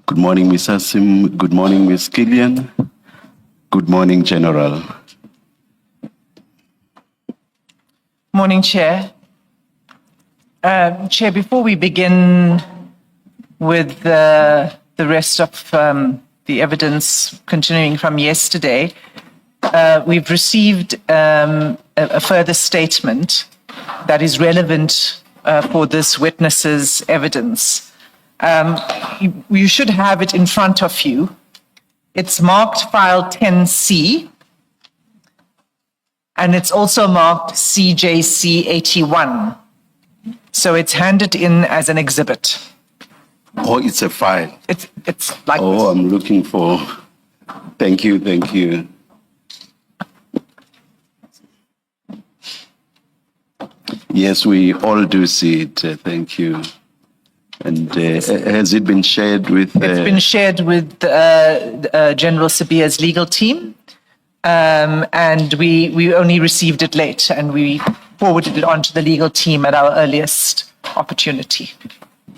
Good morning, Ms. Hassim. Good morning, Ms. Killian. Good morning, General. Morning, Chair. Chair, before we begin with the rest of the evidence continuing from yesterday, we've received a further statement that is relevant for this witness's evidence. You should have it in front of you. It's marked file 10C, and it's also marked CJC 81. So it's handed in as an exhibit. Oh, it's a file. It's like Oh, I'm looking for. Thank you. Yes, we all do see it. Thank you. And has it been shared with? It's been shared with General Sibiya's legal team, and we only received it late, and we forwarded it on to the legal team at our earliest opportunity.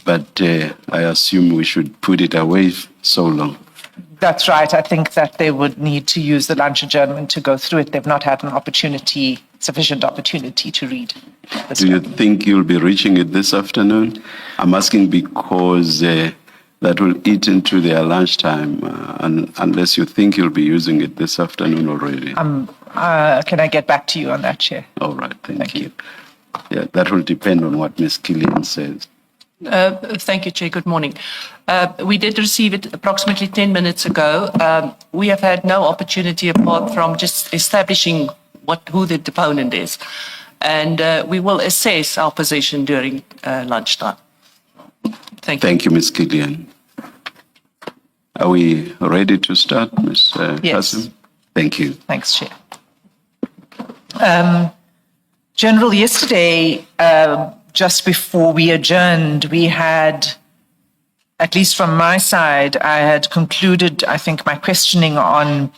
But I assume we should put it away so long. That's right. I think that they would need to use the lunch adjournment to go through it. They've not had sufficient opportunity to read. Do you think you'll be reaching it this afternoon? I'm asking because that will eat into their lunchtime, unless you think you'll be using it this afternoon already. Can I get back to you on that, Chair? All right, thank you. Yeah, that will depend on what Ms. Killian says. Thank you, Chair. Good morning. We did receive it approximately 10 minutes ago. We have had no opportunity apart from just establishing who the deponent is. And we will assess our position during lunchtime. Thank you. Thank you, Ms. Killian. Are we ready to start, Ms. Yes. Hassim? Thank you. Thanks, Chair. General, yesterday, just before we adjourned, we had, at least from my side, I had concluded, I think, my questioning on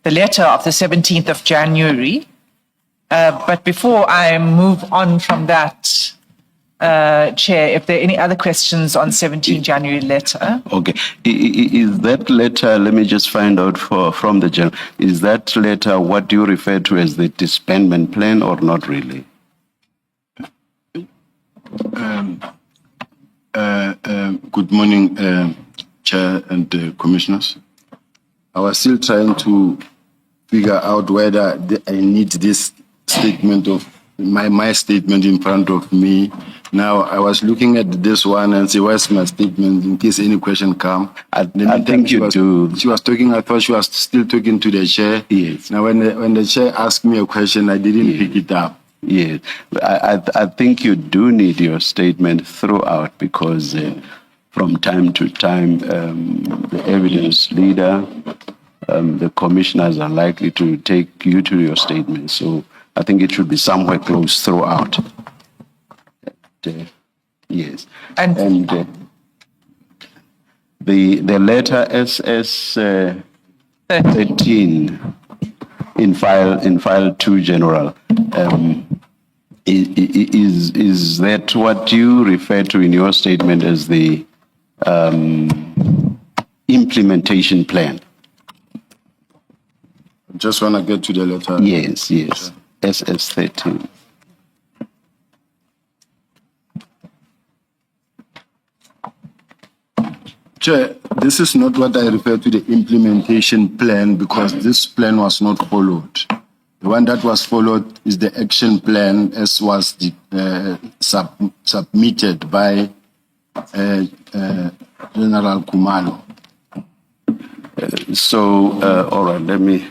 the letter of the 17th of January. But before I move on from that, Chair, if there are any other questions on 17 January letter. Okay. Is that letter, let me just find out from the general, is that letter what do you refer to as the disbandment plan or not really? Good morning, Chair and Commissioners. I was still trying to figure out whether I need this statement of my statement in front of me. Now I was looking at this one and say, where's my statement in case any question come? I think you do. She was talking, I thought she was still talking to the chair. Yes. Now when the chair asked me a question, I didn't pick it up. Yes, I think you do need your statement throughout because from time to time, the evidence leader, the commissioners are likely to take you to your statement. So I think it should be somewhere close throughout. Yes, and the letter SS 13 in file 2, General. Is that what you refer to in your statement as the implementation plan? Just want to get to the letter. Yes. SS 13. Chair, this is not what I refer to the implementation plan because this plan was not followed. The one that was followed is the action plan as was submitted by General Khumalo. All right, let me.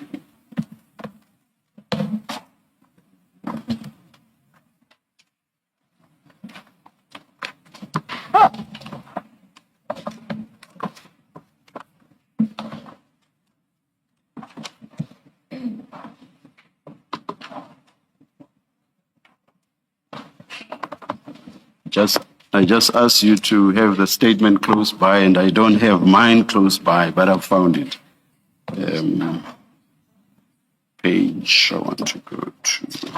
I just asked you to have the statement close by, and I don't have mine close by, but I've found it. Page I want to go to.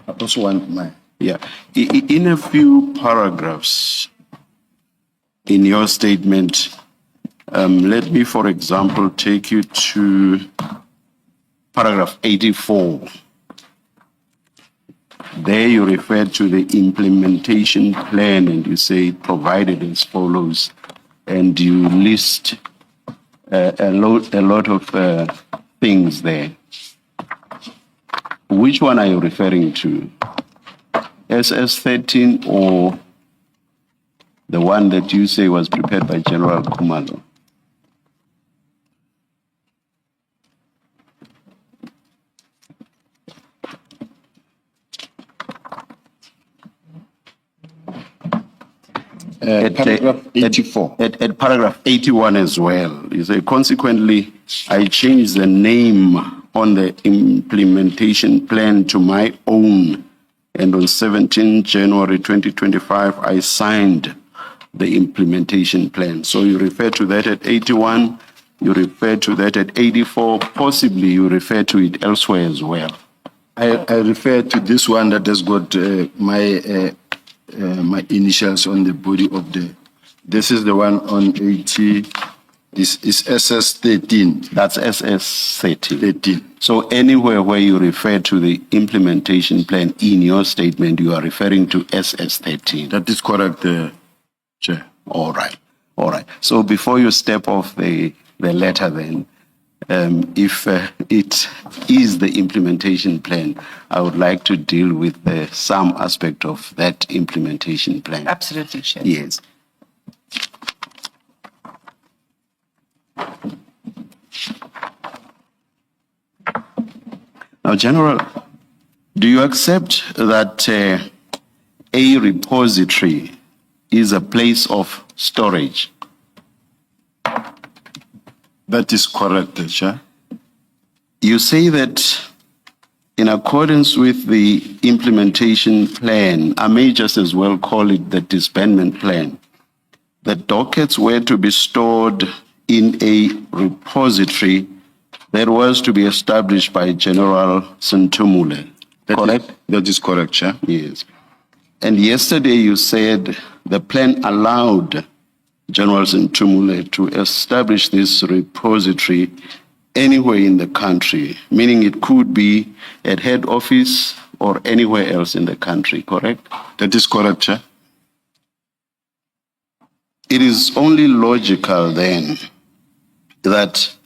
I also want mine. Yeah, in a few paragraphs, in your statement, let me, for example, take you to paragraph 84. There you refer to the implementation plan and you say provided as follows, and you list a lot of things there. Which one are you referring to? SS13 or the one that you say was prepared by General Khumalo? Paragraph 84. At paragraph 81 as well, you say, consequently, I changed the name on the implementation plan to my own, and on 17 January 2025, I signed the implementation plan. So you refer to that at 81, you refer to that at 84, possibly you refer to it elsewhere as well. I refer to this one that has got my initials on the body of the. This is the one on 80. This is SS13. That's SS13. 13. So anywhere where you refer to the implementation plan in your statement, you are referring to SS13. That is correct, Chair. All right. All right. So before you step off the letter then, if it is the implementation plan, I would like to deal with some aspect of that implementation plan. Absolutely, Chair. Yes. Now, General, do you accept that a repository is a place of storage? That is correct, Chair. You say that in accordance with the implementation plan, I may just as well call it the disbandment plan, the dockets were to be stored in a repository that was to be established by General Sintumule. Correct? That is correct, Chair. Yes. And yesterday you said the plan allowed General Sintumule to establish this repository anywhere in the country, meaning it could be at head office or anywhere else in the country, correct? That is correct, Chair. It is only logical then that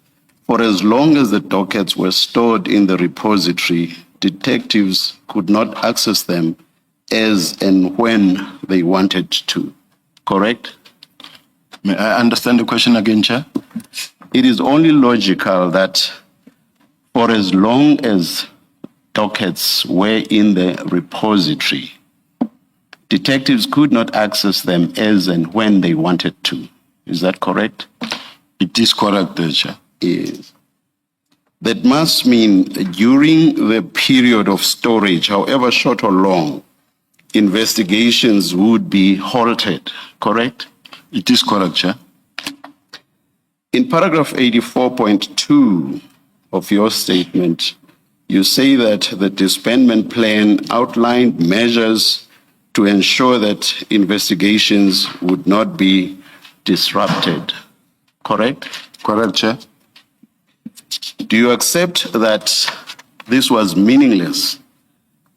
for as long as the dockets were stored in the repository, detectives could not access them as and when they wanted to, correct? May I understand the question again, Chair? It is only logical that for as long as dockets were in the repository, detectives could not access them as and when they wanted to. Is that correct? It is correct, Chair. Yes. That must mean during the period of storage, however short or long, investigations would be halted, correct? It is correct, Chair. In paragraph 84.2 of your statement, you say that the disbandment plan outlined measures to ensure that investigations would not be disrupted, correct? Correct, Chair. Do you accept that this was meaningless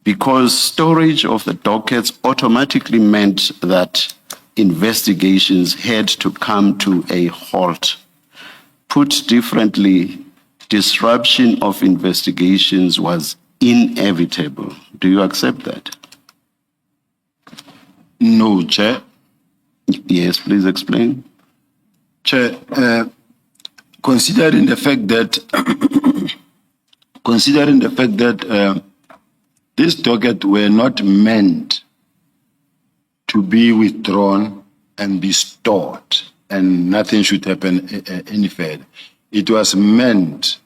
because storage of the dockets automatically meant that investigations had to come to a halt? Put differently, disruption of investigations was inevitable. Do you accept that? No, Chair. Yes, please explain. Chair, considering the fact that these dockets were not meant to be withdrawn and be stored, and nothing should happen any further. It was meant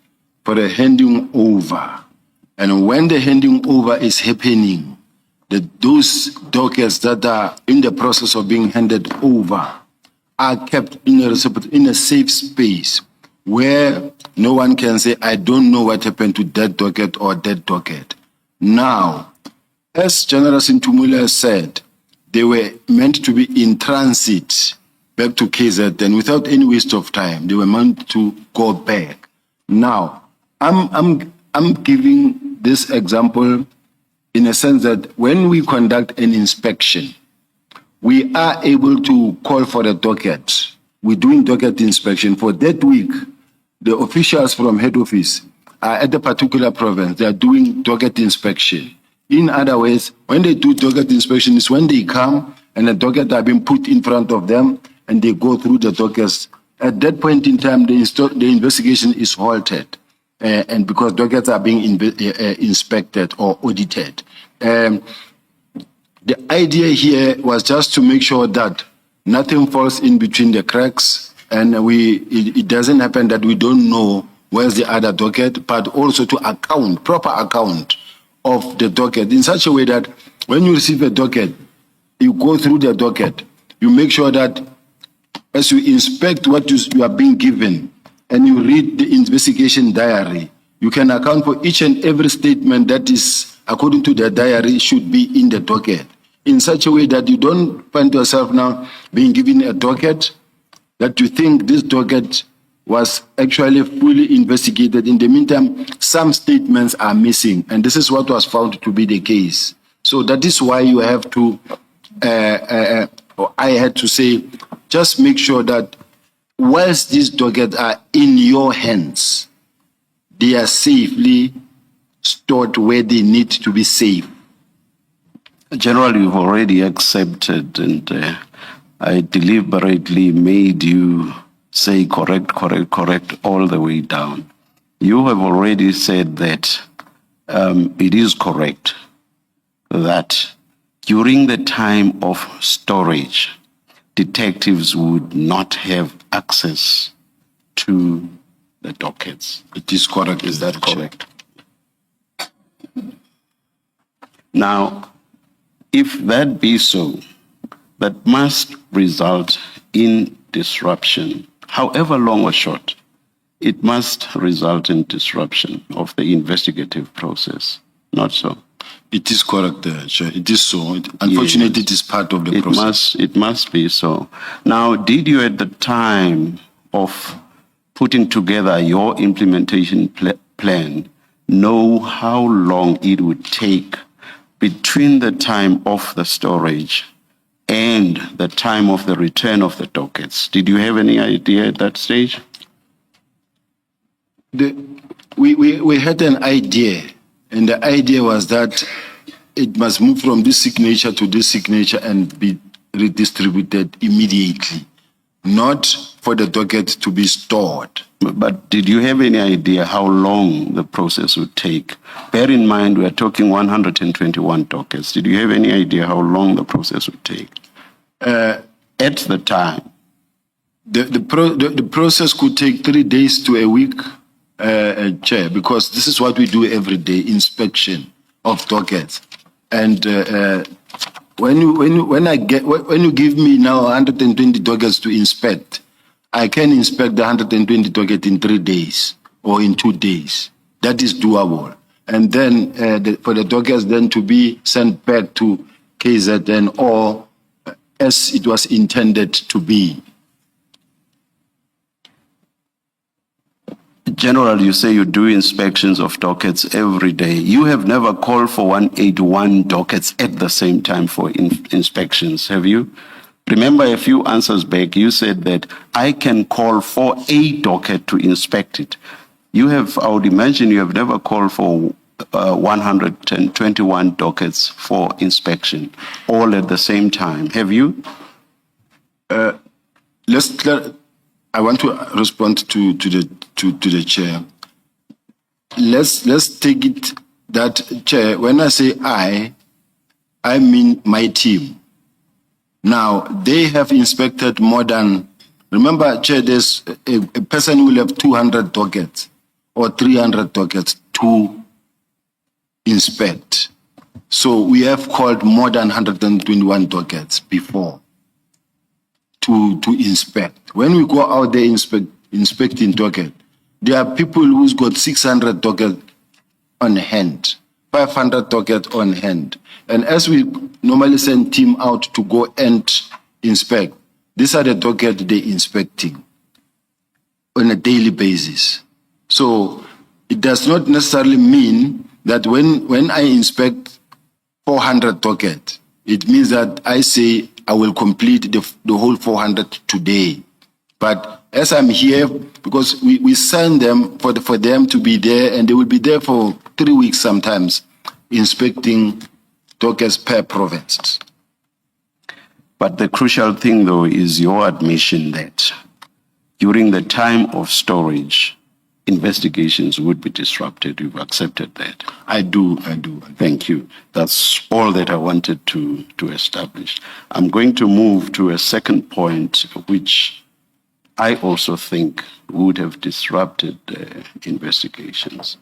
for a handing over, and when the handing over is happening, those dockets that are in the process of being handed over are kept in a safe space where no one can say, I don't know what happened to that docket or that docket. Now, as General Sintumule said, they were meant to be in transit back to KZ, and without any waste of time, they were meant to go back. Now, I'm giving this example in a sense that when we conduct an inspection, we are able to call for a docket. We're doing docket inspection for that week. The officials from head office are at the particular province. They are doing docket inspection. In other words, when they do docket inspection, is when they come and the docket are being put in front of them and they go through the dockets. At that point in time, the investigation is halted, and because dockets are being inspected or audited. The idea here was just to make sure that nothing falls in between the cracks, and it doesn't happen that we don't know where's the other docket, but also to proper account of the docket in such a way that when you receive a docket, you go through the docket, you make sure that as you inspect what you are being given and you read the investigation diary, you can account for each and every statement that is according to the diary should be in the docket in such a way that you don't find yourself now being given a docket that you think this docket was actually fully investigated. In the meantime, some statements are missing, and this is what was found to be the case. So that is why you have to, I had to say, just make sure that whilst these dockets are in your hands, they are safely stored where they need to be safe. General, you've already accepted, and I deliberately made you say correct all the way down. You have already said that it is correct that during the time of storage, detectives would not have access to the dockets. It is correct. Is that correct? Now, if that be so, that must result in disruption, however long or short. It must result in disruption of the investigative process. Not so? It is correct, Chair. It is so. Unfortunately, it is part of the process. It must be so. Now, did you at the time of putting together your implementation plan know how long it would take between the time of the storage and the time of the return of the dockets? Did you have any idea at that stage? We had an idea, and the idea was that it must move from this signature to this signature and be redistributed immediately, not for the docket to be stored. But did you have any idea how long the process would take? Bear in mind, we are talking 121 dockets. Did you have any idea how long the process would take? At the time? The process could take 3 days to a week, Chair, because this is what we do every day, inspection of dockets. And when you give me now 120 dockets to inspect, I can inspect the 120 dockets in 3 days or in 2 days. That is doable. And then for the dockets then to be sent back to KZN or as it was intended to be. General, you say you do inspections of dockets every day. You have never called for 181 dockets at the same time for inspections, have you? Remember a few answers back, you said that I can call for a docket to inspect it. You have, I would imagine you have never called for 121 dockets for inspection, all at the same time, have you? I want to respond to the chair. Let's take it that, Chair, when I say I mean my team. Now, they have inspected more than, remember, Chair, there's a person who will have 200 dockets or 300 dockets to inspect. So we have called more than 121 dockets before to inspect. When we go out there inspecting docket, there are people who's got 600 dockets on hand, 500 dockets on hand. And as we normally send team out to go and inspect, these are the docket they're inspecting on a daily basis. So it does not necessarily mean that when I inspect 400 docket, it means that I say I will complete the whole 400 today. But as I'm here, because we send them for them to be there, and they will be there for 3 weeks sometimes, inspecting dockets per province. But the crucial thing, though, is your admission that during the time of storage, investigations would be disrupted. You've accepted that. I do. Thank you. That's all that I wanted to establish. I'm going to move to a second point, which I also think would have disrupted investigations.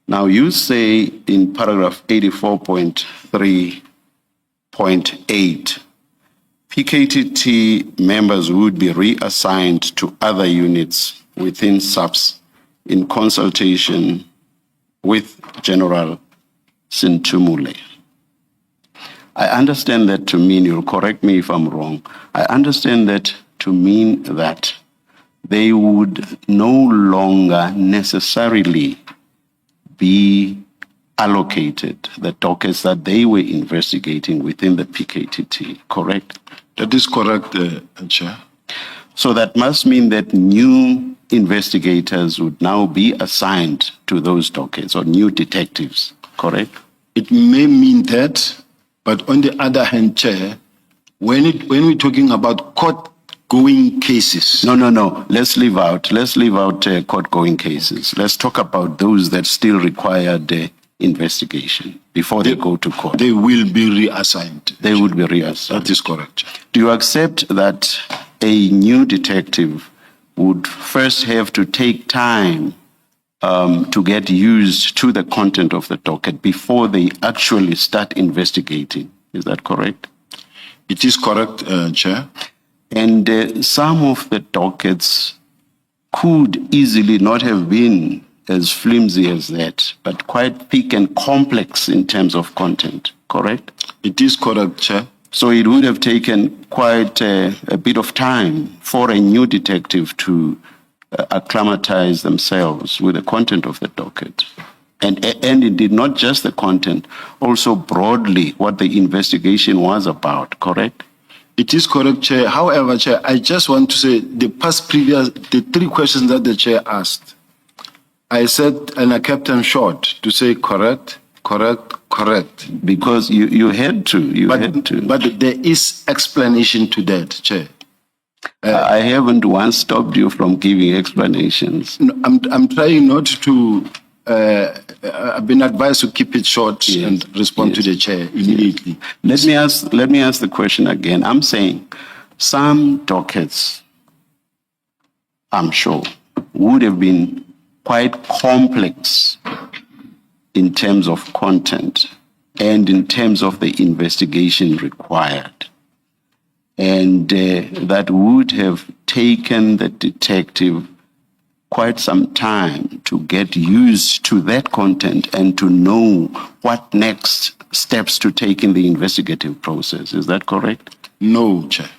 Now, you say in paragraph 84.3.8, PKTT members would be reassigned to other units within SAPS in consultation with General Sintumule. I understand that to mean, you'll correct me if I'm wrong, I understand that to mean that they would no longer necessarily be allocated the dockets that they were investigating within the PKTT, correct? That is correct, Chair. So that must mean that new investigators would now be assigned to those dockets, or new detectives, correct? It may mean that, but on the other hand, Chair, when we're talking about court-going cases. No. Let's leave out court-going cases. Let's talk about those that still require the investigation before they go to court. They will be reassigned. They would be reassigned. That is correct. Do you accept that a new detective would first have to take time to get used to the content of the docket before they actually start investigating? Is that correct? It is correct, Chair. And some of the dockets could easily not have been as flimsy as that, but quite thick and complex in terms of content, correct? It is correct, Chair. So it would have taken quite a bit of time for a new detective to acclimatize themselves with the content of the docket. And indeed, not just the content, also broadly what the investigation was about, correct? It is correct, Chair. However, Chair, I just want to say the three questions that the Chair asked, I said, and I kept them short to say correct. Because you had to. But there is explanation to that, Chair. I haven't once stopped you from giving explanations. No, I'm trying not to. I've been advised to keep it short and respond to the Chair immediately. Let me ask the question again. I'm saying some dockets, I'm sure, would have been quite complex in terms of content and in terms of the investigation required. And that would have taken the detective quite some time to get used to that content and to know what next steps to take in the investigative process. Is that correct? No, Chair.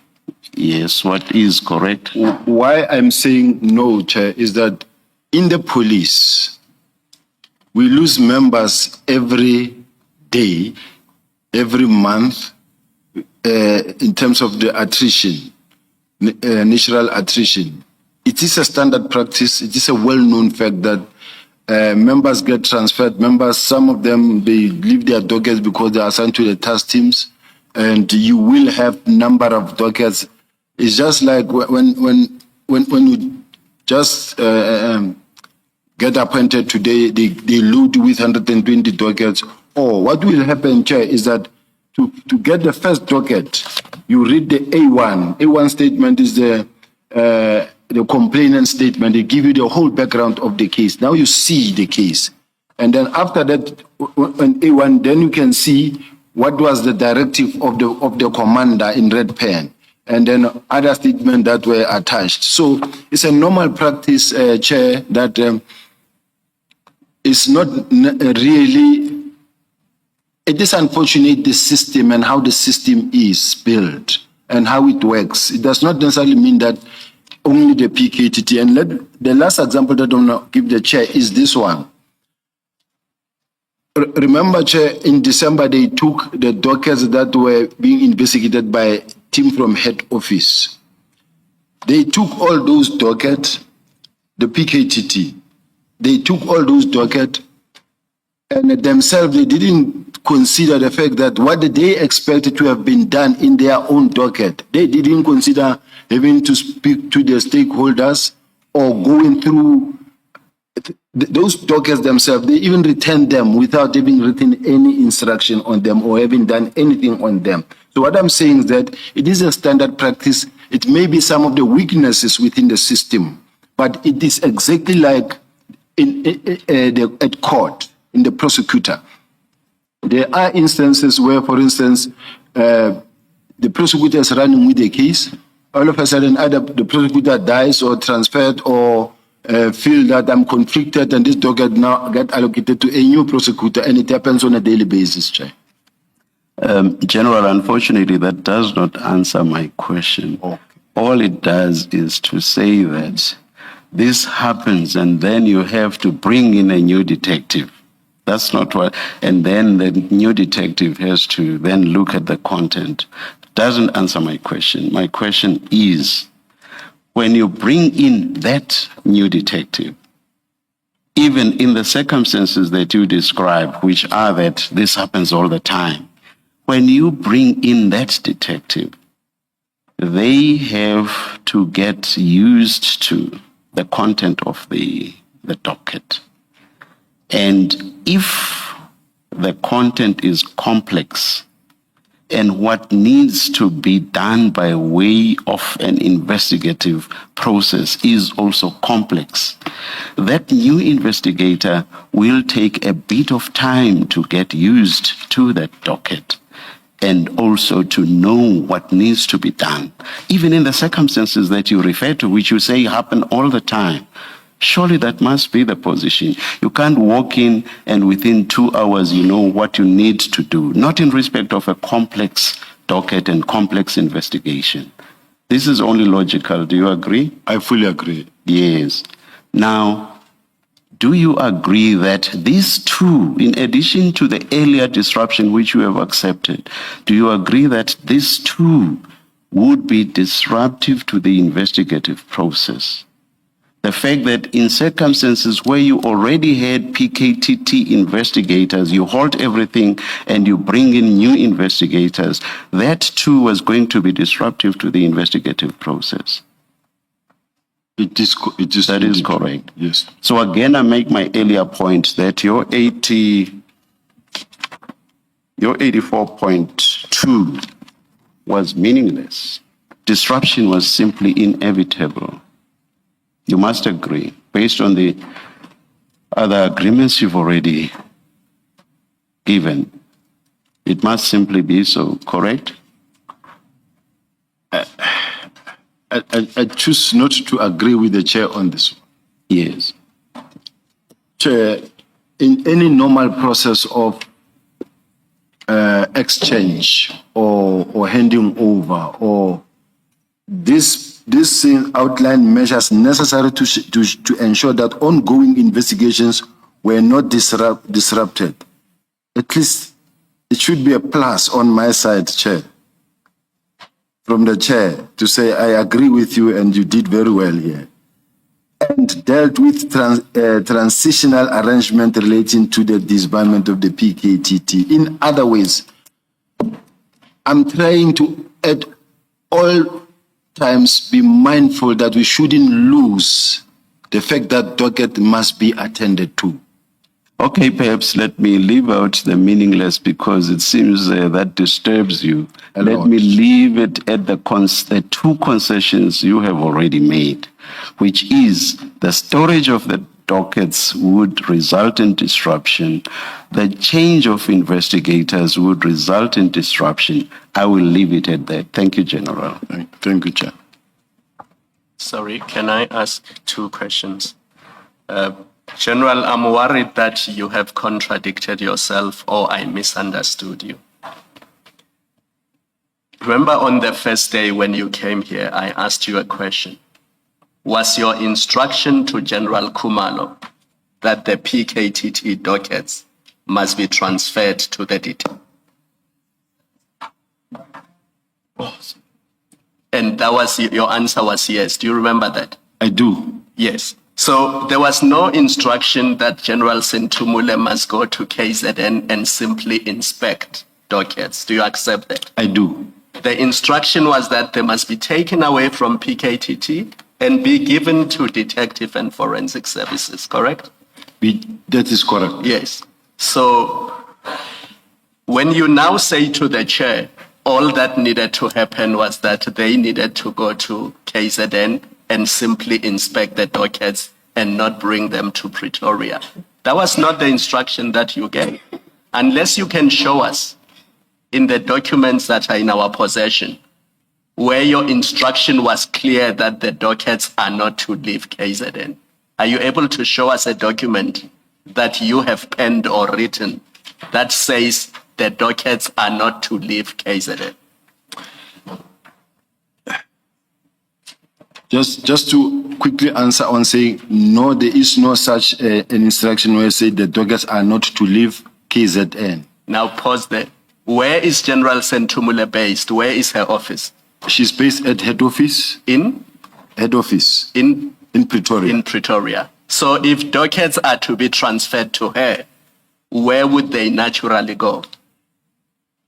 Yes, what is correct? Why I'm saying no, Chair, is that in the police, we lose members every day, every month, in terms of the attrition, natural attrition. It is a standard practice. It is a well-known fact that members get transferred. Members, some of them, they leave their dockets because they are assigned to the task teams, and you will have number of dockets. It's just like when you just get appointed today, they load with 120 dockets. Or what will happen, Chair, is that to get the first docket, you read the A1. A1 statement is the complainant statement. They give you the whole background of the case. Now you see the case. And then after that, on A1, then you can see what was the directive of the commander in red pen. And then other statements that were attached. So it's a normal practice, Chair, that it's not really. It is unfortunate, the system and how the system is built. and how it works. It does not necessarily mean that only the PKTT. And the last example that I'm going to give the chair is this one. Remember, Chair, in December, they took the dockets that were being investigated by a team from head office. They took all those dockets, the PKTT. They took all those dockets, and themselves, they didn't consider the fact that what they expected to have been done in their own docket. They didn't consider having to speak to the stakeholders or going through those dockets themselves. They even returned them without having written any instruction on them or having done anything on them. So what I'm saying is that it is a standard practice. It may be some of the weaknesses within the system, but it is exactly like at court, in the prosecutor. There are instances where, for instance, the prosecutor is running with a case. All of a sudden, either the prosecutor dies or transferred or feel that I'm conflicted, and this docket now get allocated to a new prosecutor, and it happens on a daily basis, Chair. General, unfortunately, that does not answer my question. Okay. All it does is to say that this happens and then you have to bring in a new detective. That's not what, and then the new detective has to then look at the content. Doesn't answer my question. My question is, when you bring in that new detective, even in the circumstances that you describe, which are that this happens all the time, when you bring in that detective, they have to get used to the content of the docket. And if the content is complex and what needs to be done by way of an investigative process is also complex, that new investigator will take a bit of time to get used to that docket and also to know what needs to be done. Even in the circumstances that you refer to, which you say happen all the time, surely that must be the position. You can't walk in and within 2 hours you know what you need to do, not in respect of a complex docket and complex investigation. This is only logical. Do you agree? I fully agree. Yes. Now, do you agree that these two, in addition to the earlier disruption which you have accepted, do you agree that these two would be disruptive to the investigative process? The fact that in circumstances where you already had PKTT investigators, you halt everything and you bring in new investigators, that too was going to be disruptive to the investigative process. It is That is correct. Yes. So again, I make my earlier point that your 84.2 was meaningless. Disruption was simply inevitable. You must agree, based on the other agreements you've already given. It must simply be so, correct? I choose not to agree with the chair on this one. Yes. Chair, in any normal process of exchange or handing over, or this outline measures necessary to ensure that ongoing investigations were not disrupted. At least it should be a plus on my side, Chair, from the chair, to say I agree with you and you did very well here, and dealt with transitional arrangement relating to the disbandment of the PKTT. In other ways, I'm trying to at all times be mindful that we shouldn't lose the fact that docket must be attended to. Okay, perhaps let me leave out the meaningless because it seems that disturbs you. Let me leave it at the two concessions you have already made, which is the storage of the dockets would result in disruption. The change of investigators would result in disruption. I will leave it at that. Thank you, General. Thank you, Chair. Sorry, can I ask 2 questions? General, I'm worried that you have contradicted yourself or I misunderstood you. Remember on the first day when you came here, I asked you a question. Was your instruction to General Kumalo that the PKTT dockets must be transferred to the DT? And that was your answer was yes. Do you remember that? I do. Yes. So there was no instruction that General Sintumule must go to KZN and simply inspect dockets. Do you accept that? I do. The instruction was that they must be taken away from PKTT and be given to detective and forensic services, correct? That is correct. Yes. So when you now say to the chair, all that needed to happen was that they needed to go to KZN and simply inspect the dockets and not bring them to Pretoria. That was not the instruction that you gave. Unless you can show us in the documents that are in our possession where your instruction was clear that the dockets are not to leave KZN. Are you able to show us a document that you have penned or written that says the dockets are not to leave KZN? Just to quickly answer on saying, no, there is no such an instruction where say the dockets are not to leave KZN. Now pause there. Where is General Sentumule based? Where is her office? She's based at head office. In Pretoria. In Pretoria. So if dockets are to be transferred to her, where would they naturally go?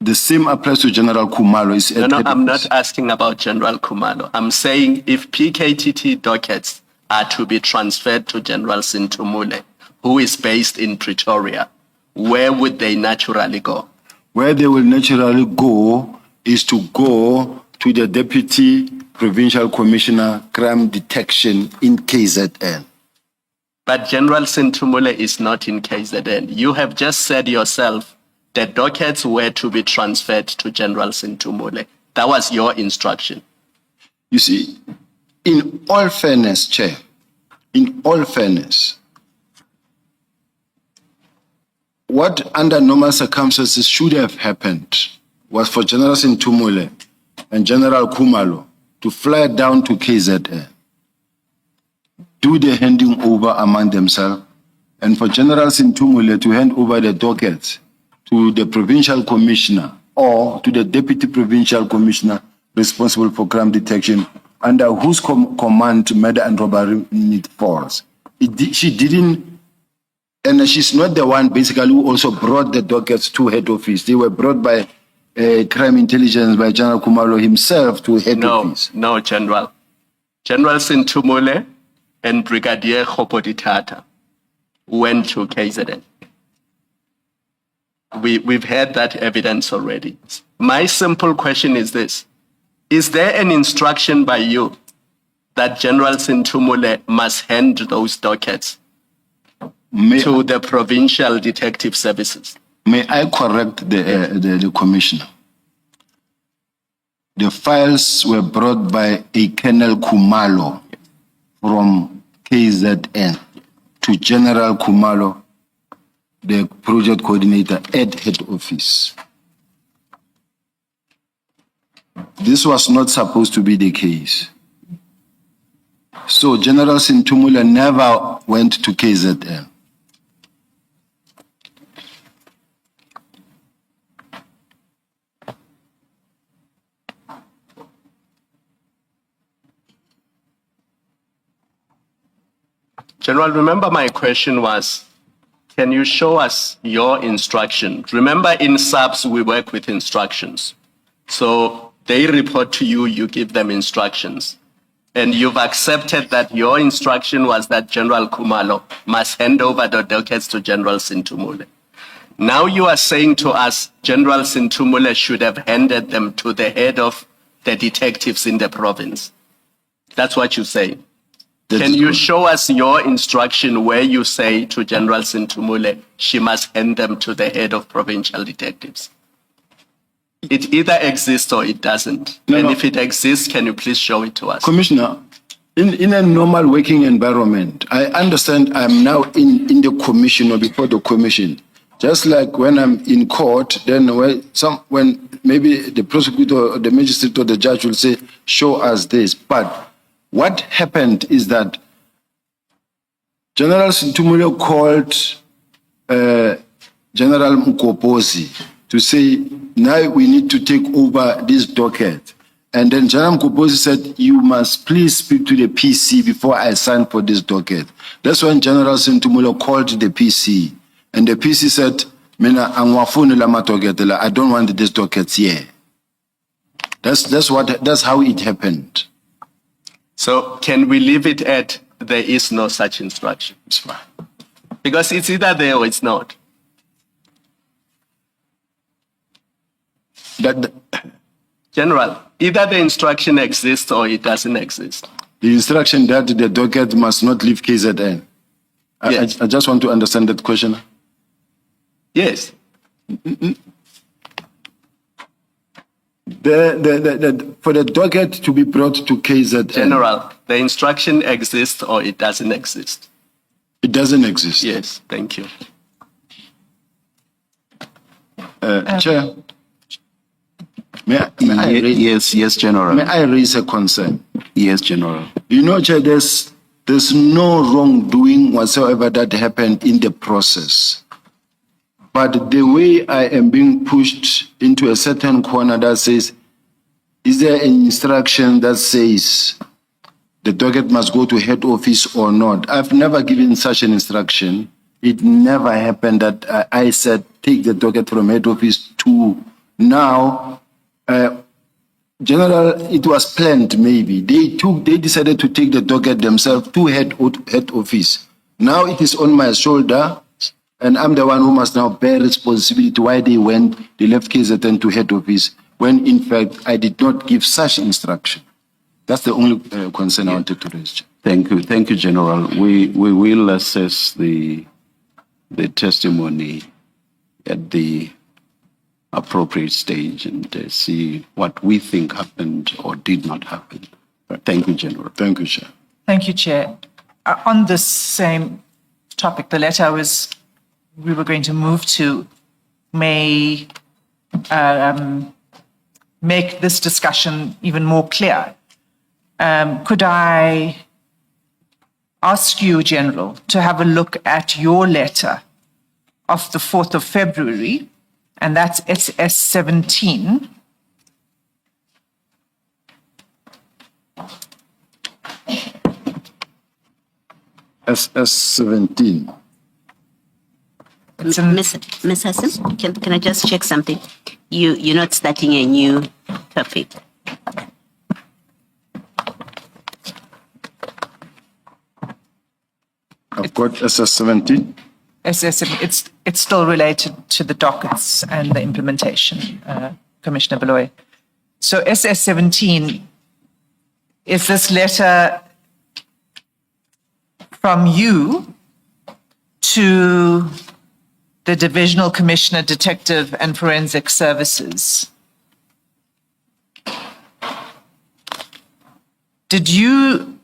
The same applies to General Kumalo. No, I'm not asking about General Kumalo. I'm saying if PKTT dockets are to be transferred to General Sintumule, who is based in Pretoria, where would they naturally go? Where they will naturally go is to go to the Deputy Provincial Commissioner Crime Detection in KZN. But General Sintumule is not in KZN. You have just said yourself that dockets were to be transferred to General Sintumule. That was your instruction. You see, in all fairness, Chair, in all fairness, what under normal circumstances should have happened was for General Sintumule and General Kumalo to fly down to KZN, do the handing over among themselves, and for General Sintumule to hand over the dockets to the provincial commissioner or to the deputy provincial commissioner responsible for crime detection, under whose command murder and robbery unit falls. She didn't, and she's not the one basically who also brought the dockets to head office. They were brought by crime intelligence by General Kumalo himself to head office. No, General. General Sintumule and Brigadier Khopoditata went to KZN. We've had that evidence already. My simple question is this. Is there an instruction by you that General Sintumule must hand those dockets to the provincial detective services? May I correct the commissioner? The files were brought by a Colonel Kumalo from KZN to General Kumalo, the project coordinator at head office. This was not supposed to be the case. So General Sintumule never went to KZN. General, remember my question was, can you show us your instruction? Remember in SAPS, we work with instructions. So they report to you, you give them instructions. And you've accepted that your instruction was that General Kumalo must hand over the dockets to General Sintumule. Now you are saying to us, General Sintumule should have handed them to the head of the detectives in the province. That's what you say. Can you show us your instruction where you say to General Sintumule, she must hand them to the head of provincial detectives? It either exists or it doesn't. If it exists, can you please show it to us? Commissioner, in a normal working environment, I understand I'm now in the commission or before the commission. Just like when I'm in court, then when maybe the prosecutor or the magistrate or the judge will say, show us this. But what happened is that General Sintumule called General Mkopozi to say, now we need to take over this docket. And then General Mkopozi said, you must please speak to the PC before I sign for this docket. That's when General Sintumule called the PC. And the PC said, Mina angwafuni la matoketela, I don't want this docket here. That's how it happened. So can we leave it at there is no such instruction? It's fine. Because it's either there or it's not. General, either the instruction exists or it doesn't exist. The instruction that the docket must not leave KZN. Yes. I just want to understand that question. Yes. For the docket to be brought to KZN. General, the instruction exists or it doesn't exist. It doesn't exist. Yes, thank you. Chair, may I raise, Yes, General. may I raise a concern? Yes, General. You know, Chair, there's no wrongdoing whatsoever that happened in the process. But the way I am being pushed into a certain corner that says, is there an instruction that says the docket must go to head office or not? I've never given such an instruction. It never happened that I said, take the docket from head office to now. General, it was planned maybe. They decided to take the docket themselves to head office. Now it is on my shoulder, and I'm the one who must now bear responsibility why they left KZN to head office, when in fact I did not give such instruction. That's the only concern I wanted to raise. Thank you, General. We will assess the testimony at the appropriate stage and see what we think happened or did not happen. Thank you, General. Thank you, Chair. Thank you, Chair. On this same topic, the letter we were going to move to may make this discussion even more clear. Could I ask you, General, to have a look at your letter of the 4th of February, and that's SS 17. SS 17. It's in- Ms. Hassan, can I just check something? You're not starting a new topic. I've got SS 17. It's still related to the dockets and the implementation, Commissioner Beloy. So SS 17 is this letter from you to the Divisional Commissioner, Detective and Forensic Services. Did you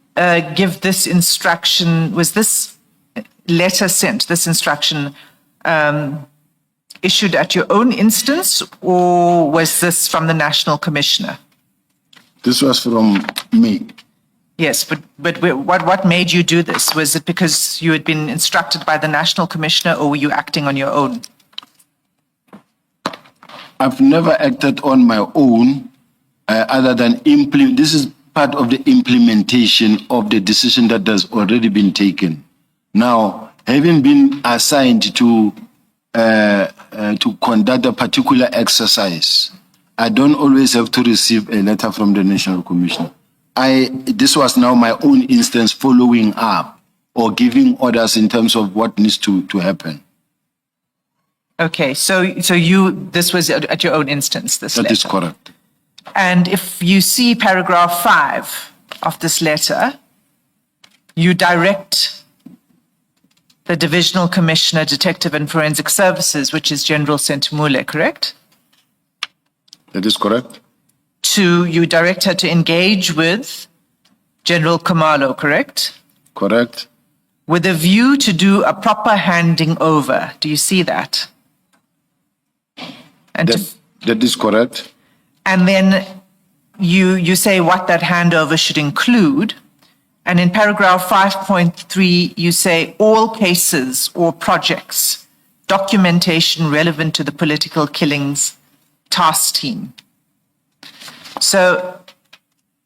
give this instruction? Was this letter sent, this instruction, issued at your own instance, or was this from the National Commissioner? This was from me. Yes, but what made you do this? Was it because you had been instructed by the National Commissioner, or were you acting on your own? I've never acted on my own other than this is part of the implementation of the decision that has already been taken. Now, having been assigned to conduct a particular exercise, I don't always have to receive a letter from the National Commissioner. This was now my own instance following up or giving orders in terms of what needs to happen. Okay, so this was at your own instance, this That letter? is correct. And if you see paragraph 5 of this letter, you direct the Divisional Commissioner, Detective and Forensic Services, which is General Sentumule, correct? That is correct. You direct her to engage with General Khumalo, correct? Correct. With a view to do a proper handing over. Do you see that? And, That is correct. and then you say what that handover should include. And in paragraph 5.3, you say all cases or projects, documentation relevant to the political killings task team. So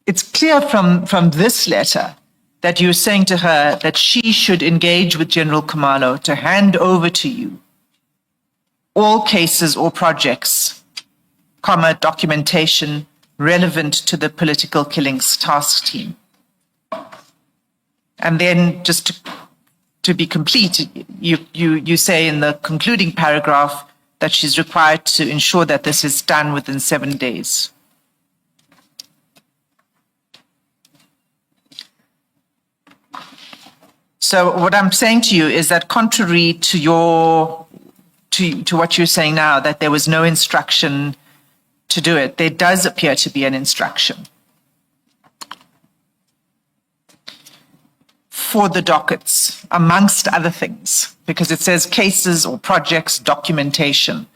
it's clear from this letter that you're saying to her that she should engage with General Khumalo to hand over to you all cases or projects, comma, documentation relevant to the political killings task team. And then just to be complete, you say in the concluding paragraph that she's required to ensure that this is done within 7 days. So what I'm saying to you is that contrary to to what you're saying now, that there was no instruction to do it, there does appear to be an instruction for the dockets, amongst other things, because it says cases or projects, documentation,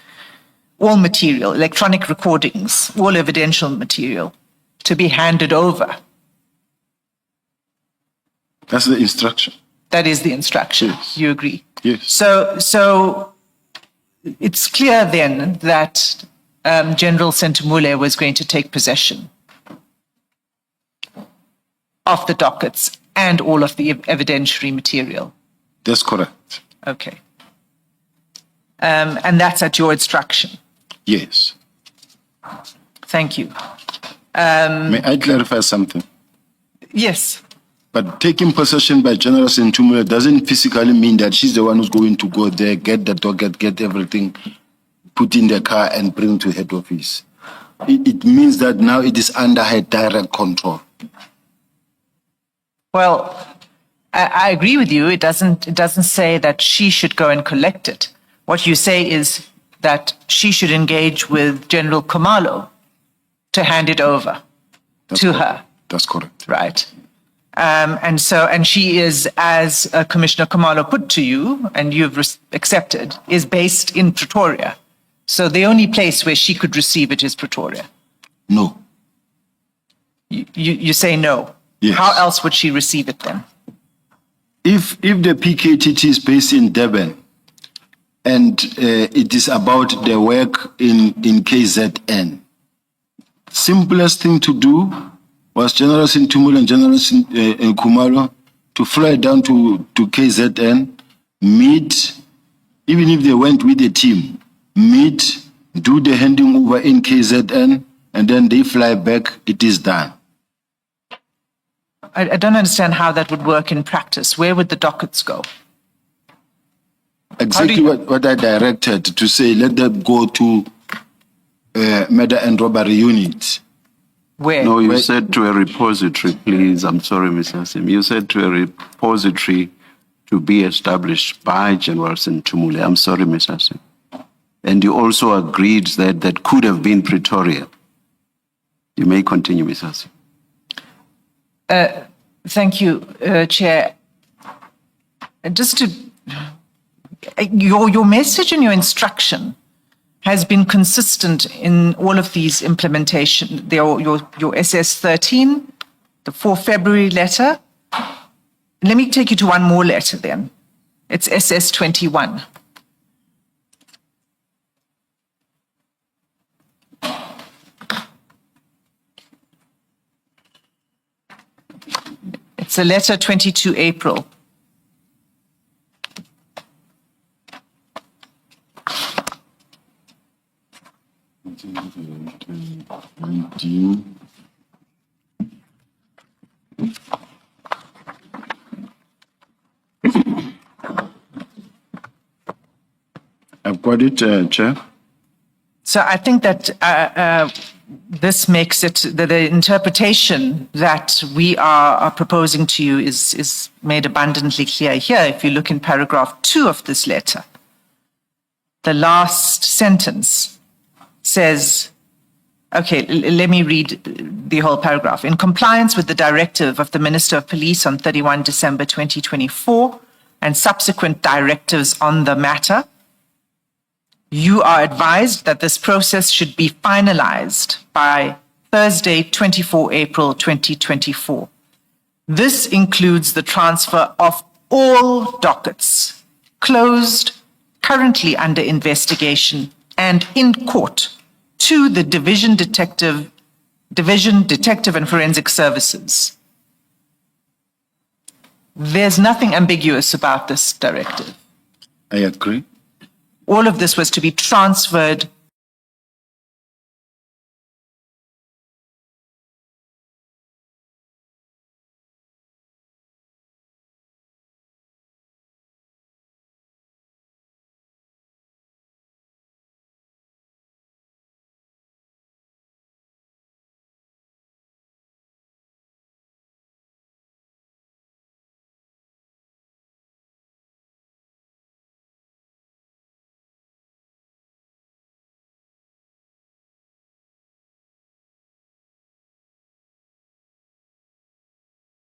all material, electronic recordings, all evidential material to be handed over. That's the instruction. That is the instruction. Yes. You agree? Yes. So it's clear then that General Sentumule was going to take possession of the dockets and all of the evidentiary material. That's correct. Okay. And that's at your instruction. Yes. Thank you. May I clarify something? Yes. But taking possession by General Sentumule doesn't physically mean that she's the one who's going to go there, get the docket, get everything, put in the car and bring to head office. It means that now it is under her direct control. Well, I agree with you. It doesn't say that she should go and collect it. What you say is that she should engage with General Khumalo to hand it over to her. That's correct. Right. And she is, as Commissioner Khumalo put to you, and you've accepted, is based in Pretoria. So the only place where she could receive it is Pretoria. No. You say no. Yes. How else would she receive it then? If the PKTT is based in Durban and it is about the work in KZN, simplest thing to do was General Sentumule and General Khumalo to fly down to KZN, meet, even if they went with a team, meet, do the handing over in KZN, and then they fly back, it is done. I don't understand how that would work in practice. Where would the dockets go? Exactly what I directed to say, let them go to murder and robbery unit. Where? No, you said to a repository, please. I'm sorry, Mr. Hasim. You said to a repository to be established by General Sentumule. I'm sorry, Mr. Hasim. And you also agreed that could have been Pretoria. You may continue, Mr. Hasim. Thank you, Chair. Just to, your message and your instruction has been consistent in all of these implementation. Your SS13, the 4 February letter. Let me take you to one more letter then. It's SS21. It's a letter 22 April. I've got it, Chair. So I think that this makes it, the interpretation that we are proposing to you is made abundantly clear here. If you look in paragraph 2 of this letter, the last sentence says, okay, let me read the whole paragraph. In compliance with the directive of the Minister of Police on 31 December 2024 and subsequent directives on the matter, You are advised that this process should be finalized by Thursday, 24 April 2024. This includes the transfer of all dockets closed, currently under investigation, and in court to the Division Detective and Forensic Services. There's nothing ambiguous about this directive. I agree. All of this was to be transferred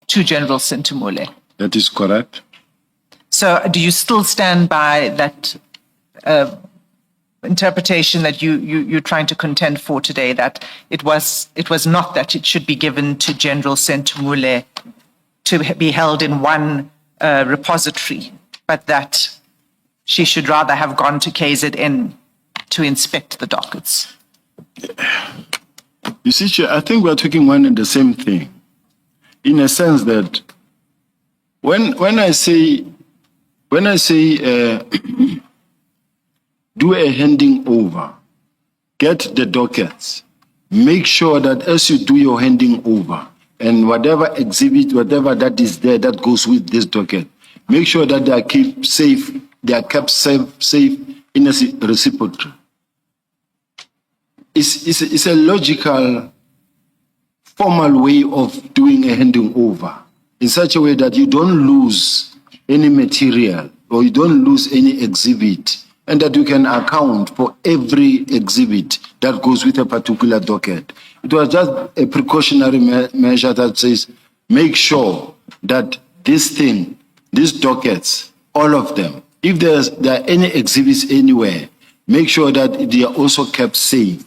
to General Sintumule. That is correct. So do you still stand by that interpretation that you're trying to contend for today, that it was not that it should be given to General Sintumule to be held in one repository, but that she should rather have gone to KZN to inspect the dockets? You see, Chair, I think we're talking one and the same thing, in a sense that when I say do a handing over, get the dockets, make sure that as you do your handing over, and whatever exhibit, whatever that is there that goes with this docket, make sure that they are kept safe in a repository. It's a logical, formal way of doing a handing over in such a way that you don't lose any material or you don't lose any exhibit, and that you can account for every exhibit that goes with a particular docket. It was just a precautionary measure that says, make sure that these dockets, all of them, if there are any exhibits anywhere, make sure that they are also kept safe.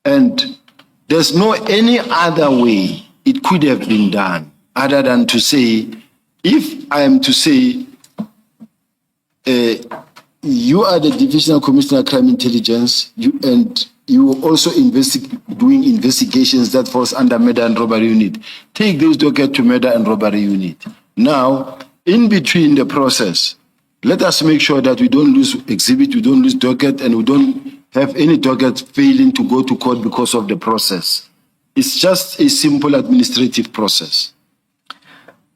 And there's no any other way it could have been done other than to say, if I am to say, you are the Divisional Commissioner of Crime Intelligence, and you are also doing investigations that falls under Murder and Robbery Unit. Take those dockets to Murder and Robbery Unit. Now, in between the process, let us make sure that we don't lose exhibit, we don't lose docket, and we don't have any docket failing to go to court because of the process. It's just a simple administrative process.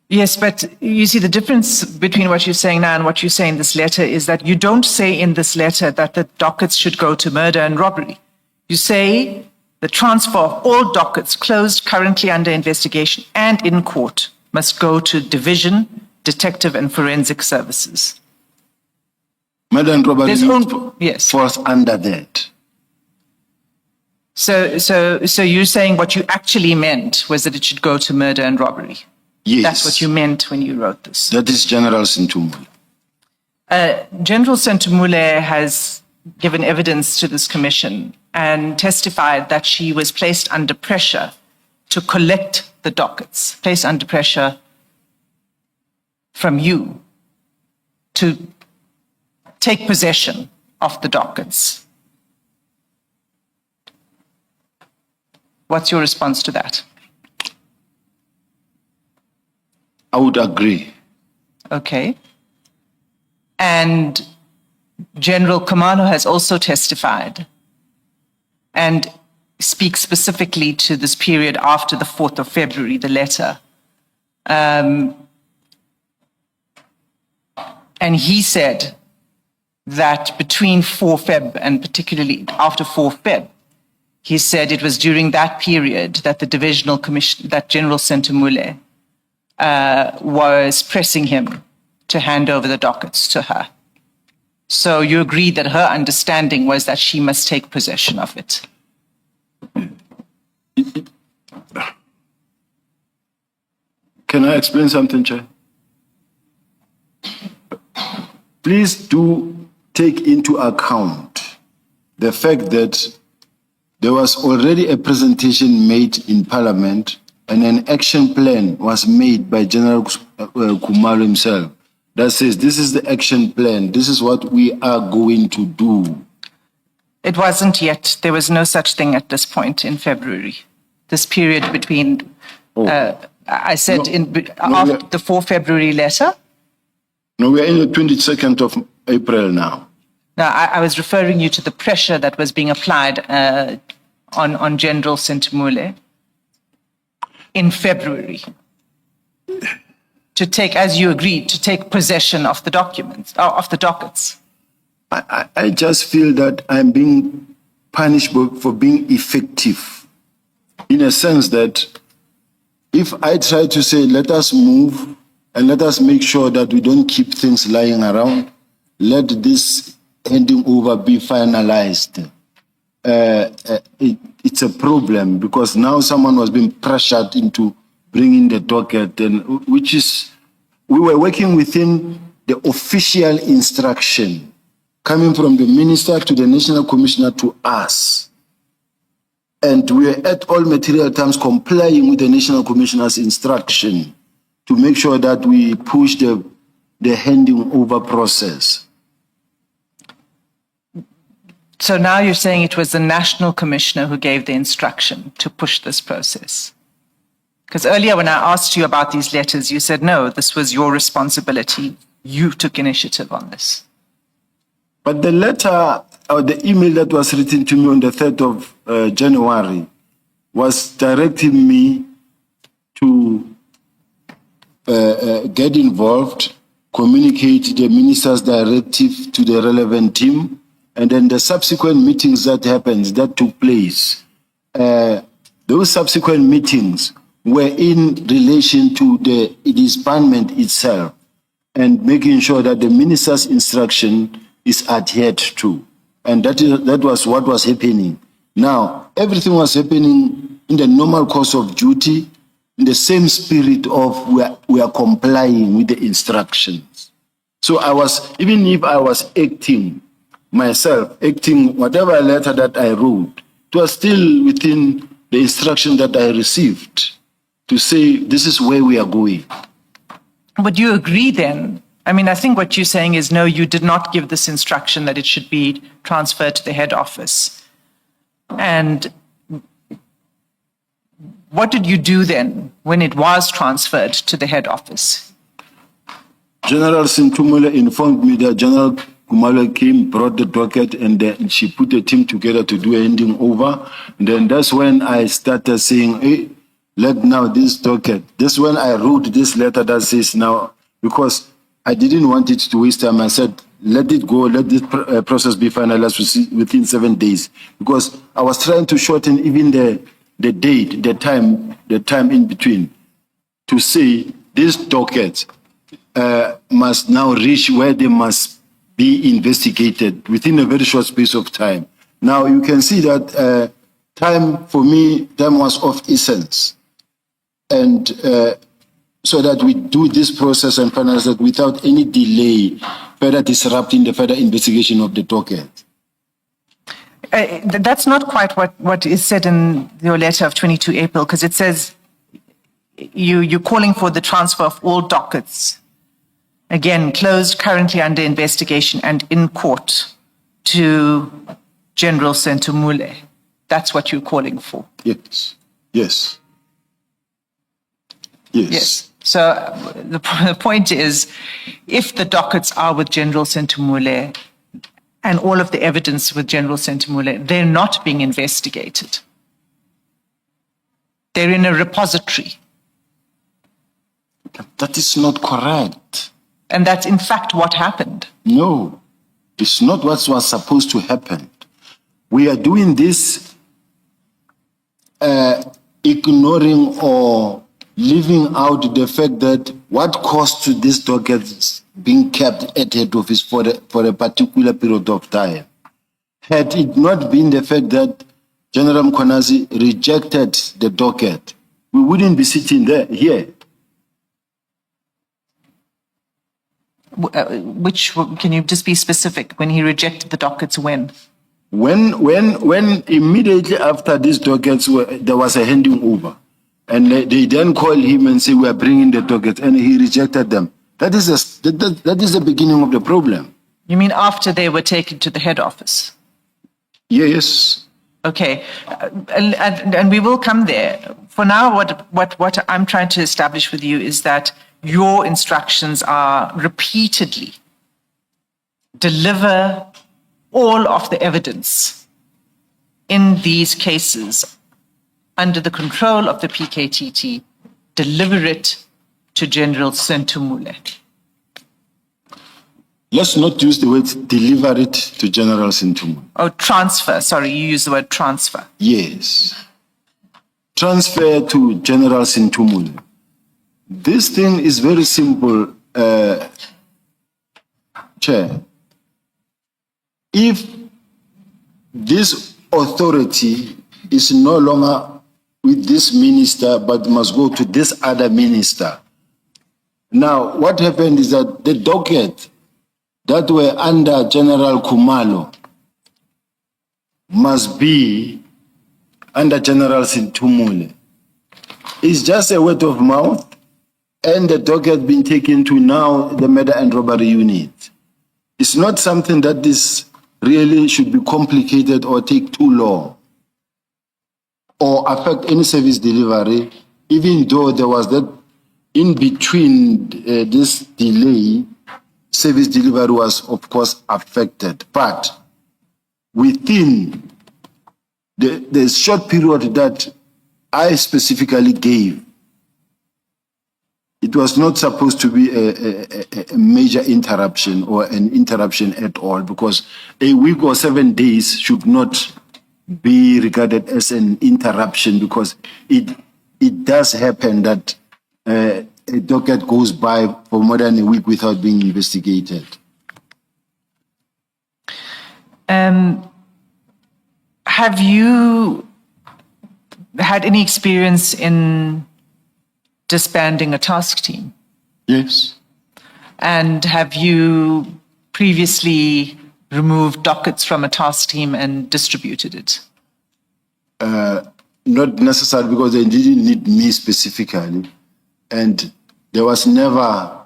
Yes, but you see the difference between what you're saying now and what you say in this letter is that you don't say in this letter that the dockets should go to murder and robbery. You say the transfer of all dockets closed, currently under investigation and in court must go to Division, Detective and Forensic Services. Murder and Robbery yes. falls under that. So you're saying what you actually meant was that it should go to murder and robbery. Yes. That's what you meant when you wrote this. That is General Sintumule. General Sintumule has given evidence to this commission and testified that she was placed under pressure to collect the dockets, placed under pressure from you to take possession of the dockets. What's your response to that? I would agree. Okay. And General Khumalo has also testified and speaks specifically to this period after the 4th of February, the letter. And he said that between 4 Feb and particularly after 4 Feb, he said it was during that period that the divisional commission, that General Sintumule was pressing him to hand over the dockets to her. So you agree that her understanding was that she must take possession of it. Can I explain something, Chair? Please do take into account the fact that there was already a presentation made in Parliament and an action plan was made by General Khumalo himself that says this is the action plan, this is what we are going to do. It wasn't yet. There was no such thing at this point in February. This period between, I said after the 4 February letter. No, we are in the 22nd of April now. Now, I was referring you to the pressure that was being applied on General Sentumule in February to take, as you agreed, to take possession of the documents, of the dockets. I just feel that I'm being punished for being effective, in a sense that if I try to say, let us move and let us make sure that we don't keep things lying around, let this handing over be finalized, it's a problem because now someone was being pressured into bringing the docket, and which is, we were working within the official instruction coming from the minister to the national commissioner to us. And we are at all material terms complying with the national commissioner's instruction to make sure that we push the handing over process. So now you're saying it was the national commissioner who gave the instruction to push this process? Because earlier when I asked you about these letters, you said, no, this was your responsibility. You took initiative on this. But the letter or the email that was written to me on the 3rd of January was directing me to get involved, communicate the minister's directive to the relevant team, and then the subsequent meetings that took place. Those subsequent meetings were in relation to the disbandment itself and making sure that the minister's instruction is adhered to. And that was what was happening. Now, everything was happening in the normal course of duty, in the same spirit of we are complying with the instructions. So even if I was acting whatever letter that I wrote, it was still within the instruction that I received to say, this is where we are going. Would you agree then? I mean, I think what you're saying is, no, you did not give this instruction that it should be transferred to the head office. And what did you do then when it was transferred to the head office? General Sentumule informed me that General Khumalo came, brought the docket, and then she put a team together to do a handing over. And then that's when I started saying, hey, let now this docket. That's when I wrote this letter that says now, because I didn't want it to waste time. I said, let it go, let this process be finalized within 7 days. Because I was trying to shorten even the date, the time in between, to say this docket must now reach where they must be investigated within a very short space of time. Now you can see that time was of essence. And so that we do this process and finalize it without any delay, further disrupting the further investigation of the docket. That's not quite what is said in your letter of 22 April, because it says you're calling for the transfer of all dockets, again, closed, currently under investigation and in court, to General Sentumule. That's what you're calling for. Yes. Yes. Yes. So the point is, if the dockets are with General Sentumule and all of the evidence with General Sentumule, they're not being investigated. They're in a repository. That is not correct. And that's in fact what happened. No, it's not what was supposed to happen. We are doing this ignoring or leaving out the fact that what caused to this docket being kept at head office for a particular period of time. Had it not been the fact that General Mkhwanazi rejected the docket, we wouldn't be sitting here. Which, can you just be specific? When he rejected the dockets, when? When immediately after these dockets, there was a handing over, and they then called him and say, "We are bringing the dockets," and he rejected them. That is the beginning of the problem. You mean after they were taken to the head office? Yes. Okay, and we will come there. For now, what I'm trying to establish with you is that your instructions are repeatedly deliver all of the evidence in these cases under the control of the PKTT, deliver it to General Sentumule. Let's not use the word deliver it to General Sintumu. Oh, transfer. Sorry, you use the word transfer. Yes. Transfer to General Sintumu. This thing is very simple, Chair. If this authority is no longer with this minister, but must go to this other minister. Now, what happened is that the docket that were under General Kumalo must be under General Sintumule. It's just a word of mouth, and the docket been taken to now the murder and robbery unit. It's not something that this really should be complicated or take too long or affect any service delivery, even though there was that in between this delay, service delivery was of course affected. But within the short period that I specifically gave, it was not supposed to be a major interruption or an interruption at all, because a week or 7 days should not be regarded as an interruption, because it does happen that a docket goes by for more than a week without being investigated. Have you had any experience in disbanding a task team? Yes. And have you previously removed dockets from a task team and distributed it? Not necessarily, because they didn't need me specifically. And there was never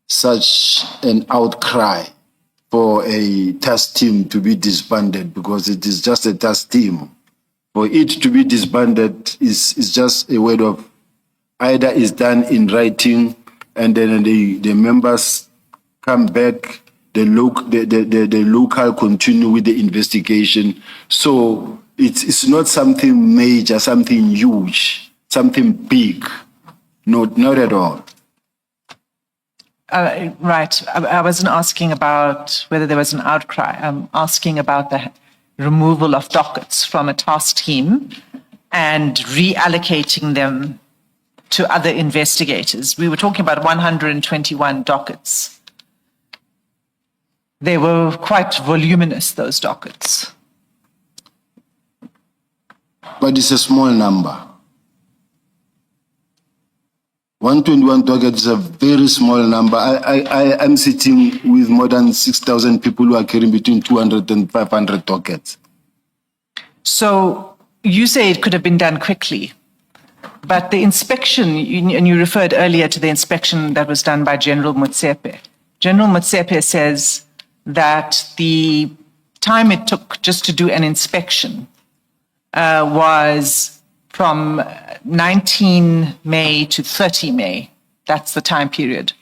such an outcry for a task team to be disbanded, because it is just a task team. For it to be disbanded is just a word of either is done in writing, and then the members come back, the local continue with the investigation. So it's not something major, something huge, something big. Not at all. Right. I wasn't asking about whether there was an outcry. I'm asking about the removal of dockets from a task team and reallocating them to other investigators. We were talking about 121 dockets. They were quite voluminous, those dockets. But it's a small number. 121 dockets is a very small number. I'm sitting with more than 6,000 people who are carrying between 200 and 500 dockets. So you say it could have been done quickly, but the inspection, and you referred earlier to the inspection that was done by General Motsepe. General Motsepe says that the time it took just to do an inspection was from 19 May to 30 May. That's the time period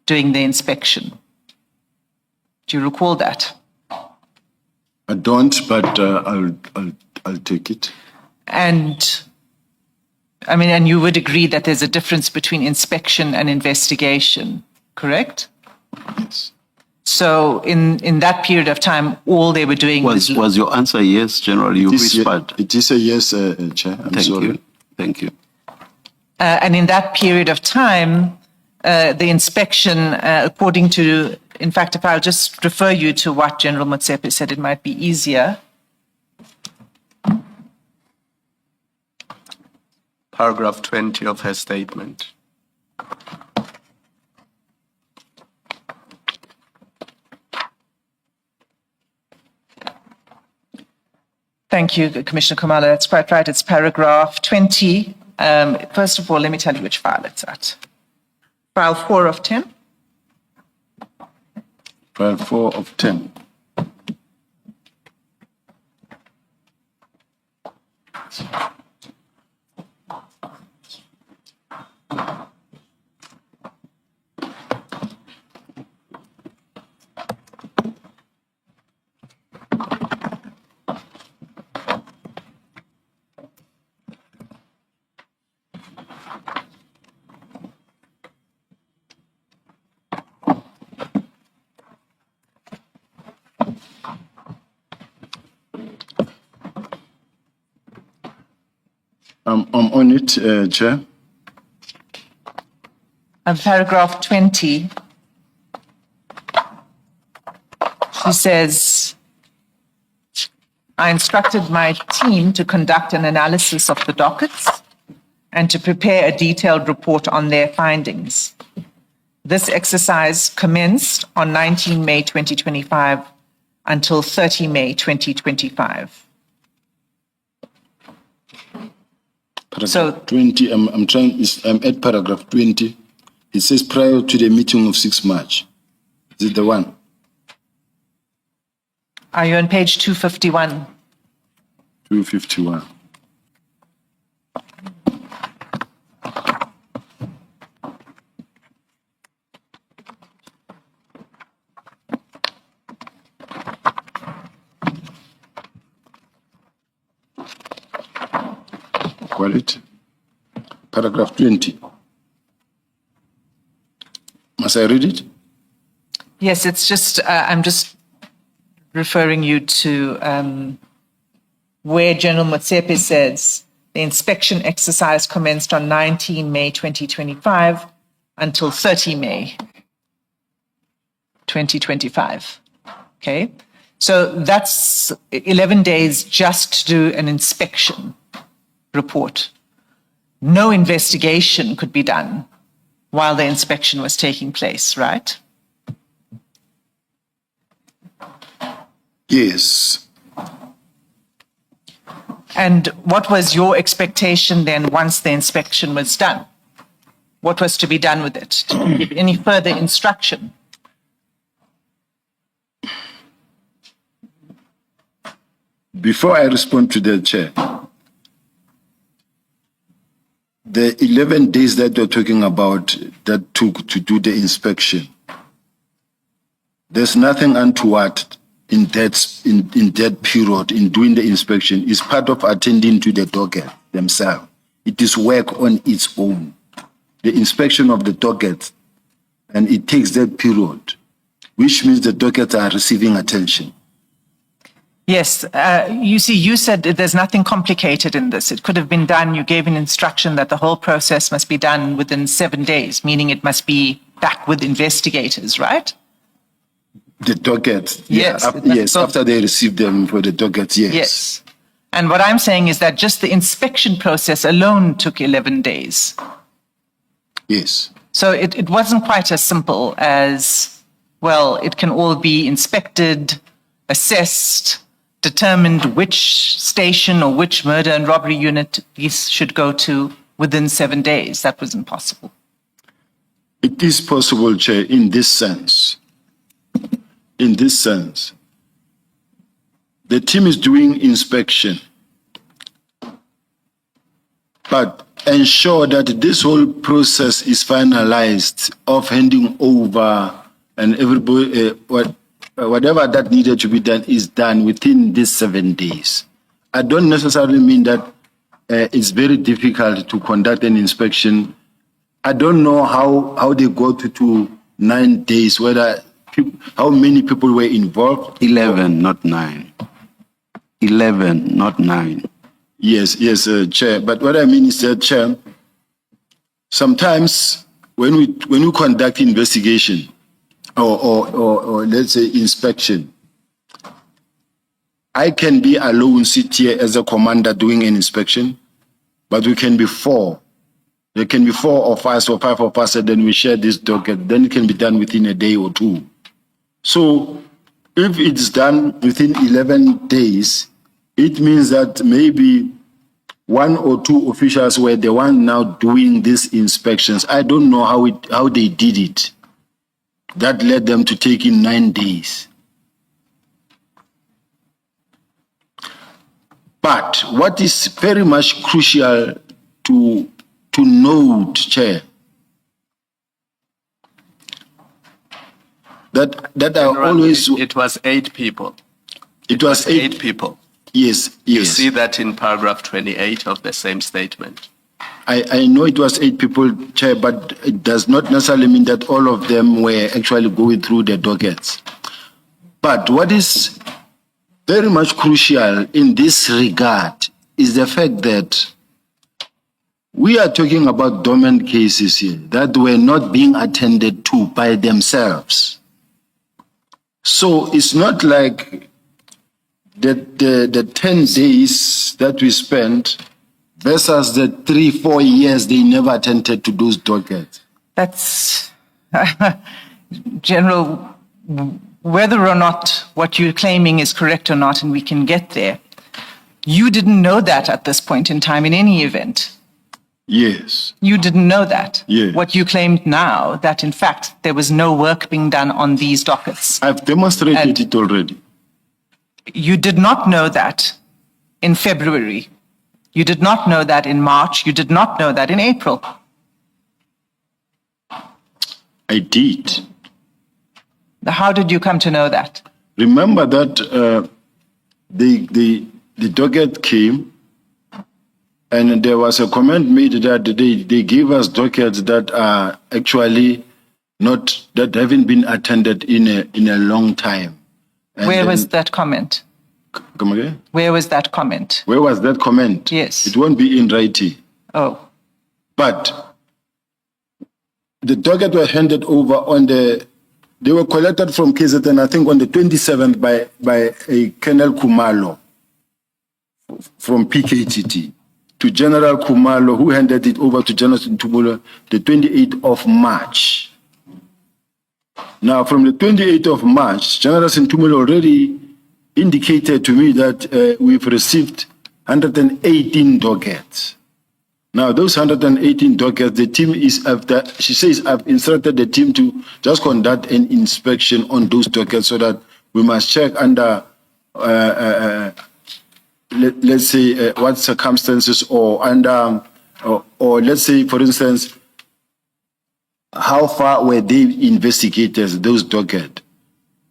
doing the inspection. Do you recall that? I don't, but I'll take it. And I mean, and you would agree that there's a difference between inspection and investigation, correct? Yes. So in that period of time, all they were doing was your answer yes, General? You whispered. It is a yes, Chair. I'm sorry. Thank you. and in that period of time, the inspection, according to, in fact, if I'll just refer you to what General Motsepe said, it might be easier. Paragraph 20 of her statement. Thank you, Commissioner Kumalo. That's quite right. It's paragraph 20. First of all, let me tell you which file it's at. File 4 of 10. File 4 of 10. I'm on it, Chair. Paragraph 20, she says, I instructed my team to conduct an analysis of the dockets and to prepare a detailed report on their findings. This exercise commenced on 19 May 2025 until 30 May 2025. Paragraph So- 20, I'm at paragraph 20. It says prior to the meeting of 6 March. Is it the one? Are you on page 251? 251. Got it? Paragraph 20. Must I read it? Yes, it's just, I'm just referring you to where General Motsepe says the inspection exercise commenced on 19 May 2025 until 30 May 2025. Okay, so that's 11 days just to do an inspection report. No investigation could be done while the inspection was taking place, right? Yes. And what was your expectation then once the inspection was done? What was to be done with it? Did you give any further instruction? Before I respond to the chair, the 11 days that you're talking about that took to do the inspection, there's nothing untoward in that period in doing the inspection. It's part of attending to the docket themselves. It is work on its own. The inspection of the docket, and it takes that period, which means the dockets are receiving attention. Yes, you see, you said that there's nothing complicated in this. It could have been done. You gave an instruction that the whole process must be done within 7 days, meaning it must be back with investigators, right? The docket, Yes. yes, So- after they receive them for the docket, yes. Yes. And what I'm saying is that just the inspection process alone took 11 days. Yes. So it wasn't quite as simple as, well, it can all be inspected, assessed, determined which station or which murder and robbery unit these should go to within 7 days. That was impossible. It is possible, Chair, in this sense. In this sense, the team is doing inspection, but ensure that this whole process is finalized of handing over and everybody, whatever that needed to be done is done within these 7 days. I don't necessarily mean that it's very difficult to conduct an inspection. I don't know how they go to 9 days, whether how many people were involved. 11, not 9. 11, not 9. Yes, Chair. But what I mean is that, Chair, sometimes when we conduct investigation or let's say inspection, I can be alone, sit here as a commander doing an inspection, but we can be 4. There can be 4 of us or 5 of us, and then we share this docket. Then it can be done within a day or 2. So if it's done within 11 days, it means that maybe one or two officials were the one now doing these inspections. I don't know how they did it. That led them to take in 9 days. But what is very much crucial to note, Chair, that I always... It was 8 people. It was 8 people. Yes, You yes. see that in paragraph 28 of the same statement. I know it was 8 people, Chair, but it does not necessarily mean that all of them were actually going through the dockets. But what is very much crucial in this regard is the fact that we are talking about dormant cases here that were not being attended to by themselves. So it's not like the 10 days that we spent versus the 3-4 years they never attended to those dockets. That's, General, whether or not what you're claiming is correct or not, and we can get there, you didn't know that at this point in time in any event. Yes. You didn't know that. Yes. What you claimed now, that in fact there was no work being done on these dockets. I've demonstrated And- it already. You did not know that in February. You did not know that in March. You did not know that in April. I did. How did you come to know that? Remember that the docket came and there was a comment made that they gave us dockets that are actually not, that haven't been attended in a long time. And Where then- was that comment? Come again? Where was that comment? Where was that comment? Yes. It won't be in writing. Oh, But the docket were handed over they were collected from KZN, I think on the 27th by a Colonel Kumalo from PKTT to General Kumalo, who handed it over to General Sintumula the 28th of March. Now, from the 28th of March, General Sintumula already indicated to me that we've received 118 dockets. Now, those 118 dockets, the team is after, she says, I've instructed the team to just conduct an inspection on those dockets so that we must check under, let's say, what circumstances or under, or let's say, for instance, how far were they investigated, those dockets.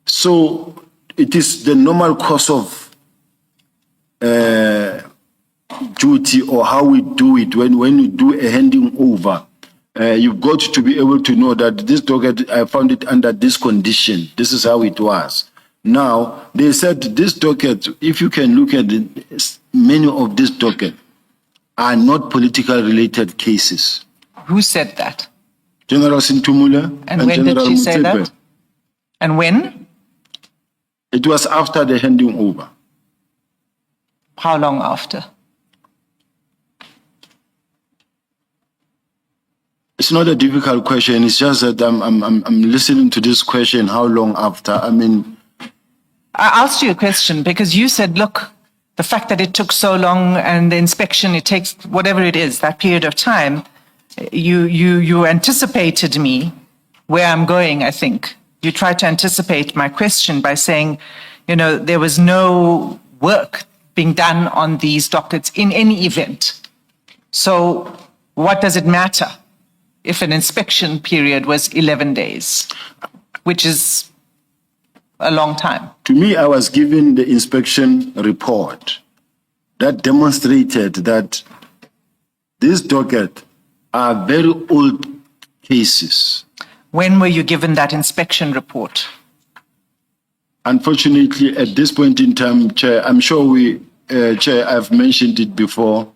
So it is the normal course of duty or how we do it when we do a handing over. You've got to be able to know that this docket, I found it under this condition. This is how it was. Now, they said this docket, if you can look at it, many of these dockets are not political related cases. who said that? General Sintumula And when General did she say Motsepe. that? And when? It was after the handing over. How long after? It's not a difficult question. It's just that I'm listening to this question. How long after? I mean, I asked you a question because you said, look, the fact that it took so long and the inspection, it takes whatever it is, that period of time, you anticipated me where I'm going, I think. You tried to anticipate my question by saying, you know, there was no work being done on these dockets in any event. So what does it matter if an inspection period was 11 days, which is a long time? to me, I was given the inspection report that demonstrated that these dockets are very old cases. When were you given that inspection report? Unfortunately, at this point in time, Chair, I'm sure Chair, I've mentioned it before.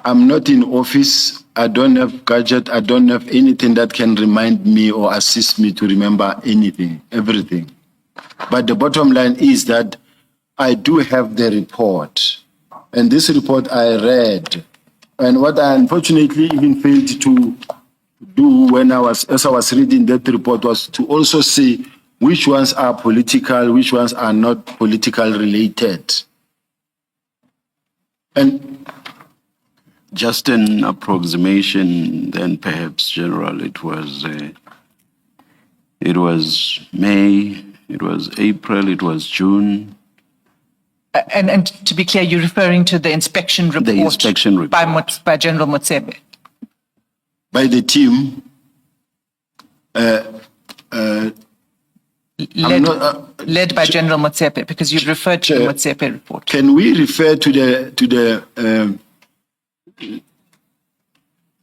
I'm not in office. I don't have gadget. I don't have anything that can remind me or assist me to remember anything, everything. But the bottom line is that I do have the report. And this report I read. And what I unfortunately even failed to do as I was reading that report was to also say which ones are political, which ones are not political related. And Just an approximation, then perhaps, General, it was May, it was April, it was June. And to be clear, you're referring to the inspection report. inspection report. By General Motsepe. by the team, Led by General Motsepe, because you referred to the Chair. Motsepe report. can we refer to the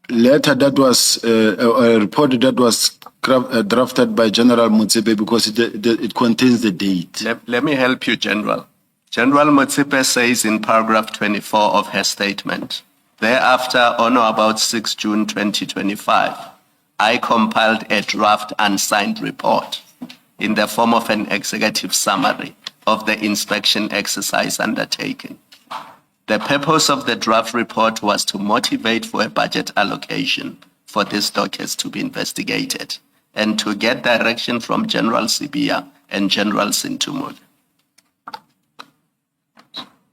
letter that was a report that was drafted by General Motsepe because it contains the date? Let me help you, General. General Motsepe says in paragraph 24 of her statement, thereafter, on or about 6 June 2025, I compiled a draft unsigned report in the form of an executive summary of the inspection exercise undertaken. The purpose of the draft report was to motivate for a budget allocation for these dockets to be investigated and to get direction from General Sibia and General Sintumul.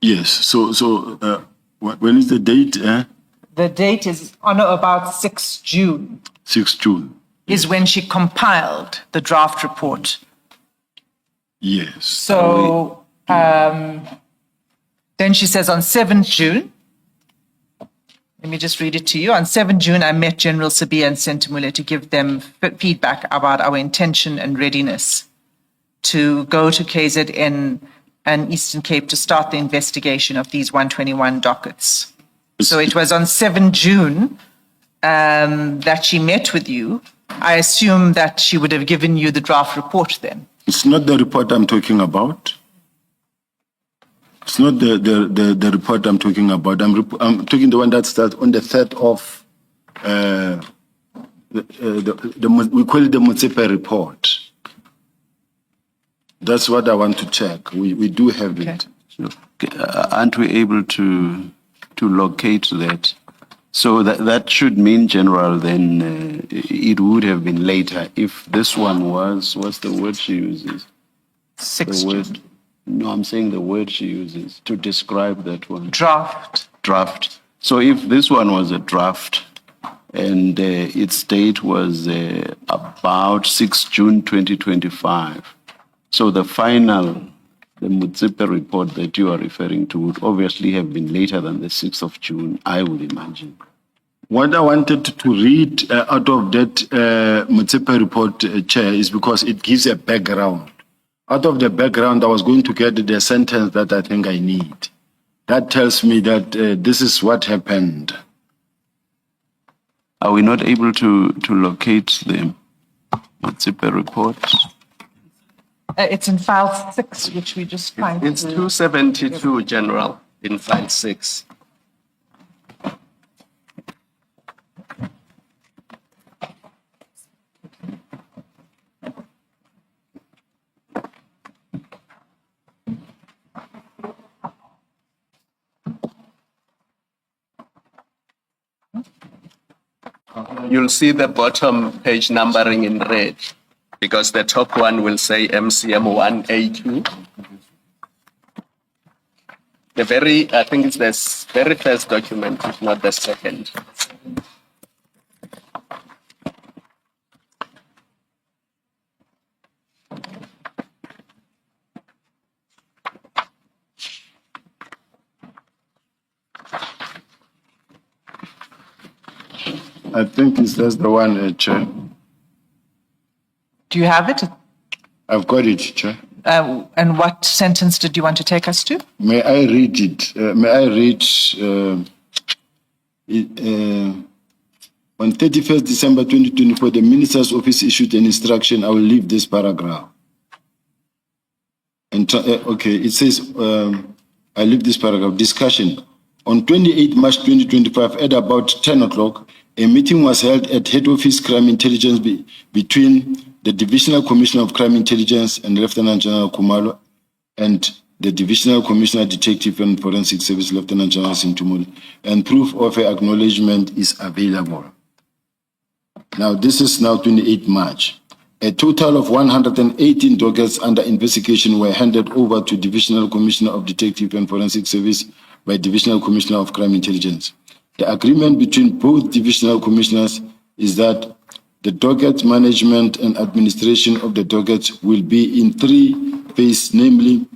Yes. So when is the date? The date is on or about 6 June 6 June. is when she compiled the draft report. Yes. So then she says on 7 June, let me just read it to you. On 7 June, I met General Sibia and Sentimule to give them feedback about our intention and readiness to go to KZN and Eastern Cape to start the investigation of these 121 dockets. So it was on 7 June that she met with you. I assume that she would have given you the draft report then. It's not the report I'm talking about. It's not the report I'm talking about. I'm talking the one that starts on the 3rd of, we call it the Motsepe report. That's what I want to check. We do have it. Aren't we able to locate that? So that should mean, General, then it would have been later if this one was, what's the word she uses? 6 The June. word, no, I'm saying the word she uses to describe that one. Draft. Draft. So if this one was a draft and its date was about 6 June 2025, so the final, the Motsepe report that you are referring to would obviously have been later than the 6th of June, I would imagine. What I wanted to read out of that Motsepe report, Chair, is because it gives a background. Out of the background, I was going to get the sentence that I think I need. That tells me that this is what happened. Are we not able to locate the Motsepe report? It's in file 6, which we just find. It's 272, General, in file 6. You'll see the bottom page numbering in red because the top one will say MCM 1A2. I think it's the very first document, if not the second. I think that's the one, Chair. Do you have it? I've got it, Chair. And what sentence did you want to take us to? May I read it? May I read on 31st December 2024, the Minister's Office issued an instruction. I will leave this paragraph. And okay, it says, I leave this paragraph. Discussion. On 28 March 2025, at about 10 o'clock, a meeting was held at Head Office Crime Intelligence between the Divisional Commissioner of Crime Intelligence and Lieutenant General Kumalo and the Divisional Commissioner Detective and Forensic Service Lieutenant General Sintumul, and proof of her acknowledgement is available. Now, this is now 28 March. A total of 118 dockets under investigation were handed over to Divisional Commissioner of Detective and Forensic Service by Divisional Commissioner of Crime Intelligence. The agreement between both divisional commissioners is that the docket management and administration of the dockets will be in 3 phases, namely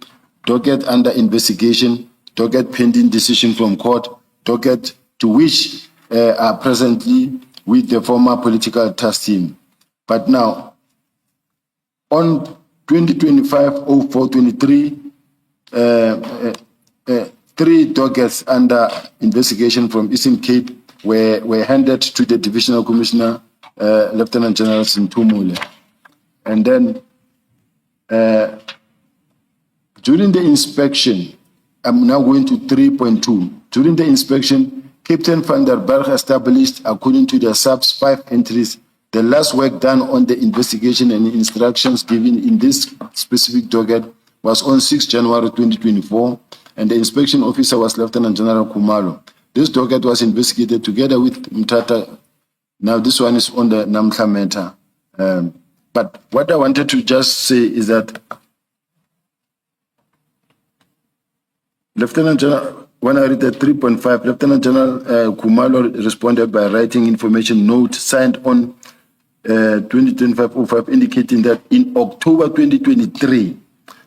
docket under investigation, docket pending decision from court, docket to which are presently with the former political task team. But now, on 2025-04-23, 3 dockets under investigation from Eastern Cape were handed to the Divisional Commissioner, Lieutenant General Sintumule. And then during the inspection, I'm now going to 3.2. During the inspection, Captain van der Berg established, according to the subs 5 entries, the last work done on the investigation and instructions given in this specific docket was on 6 January 2024, and the inspection officer was Lieutenant General Kumalo. This docket was investigated together with Mtata. Now this one is on the Namkha matter. But what I wanted to just say is that Lieutenant General, when I read the 3.5, Lieutenant General Kumalo responded by writing information note signed on 2025-05 indicating that in October 2023,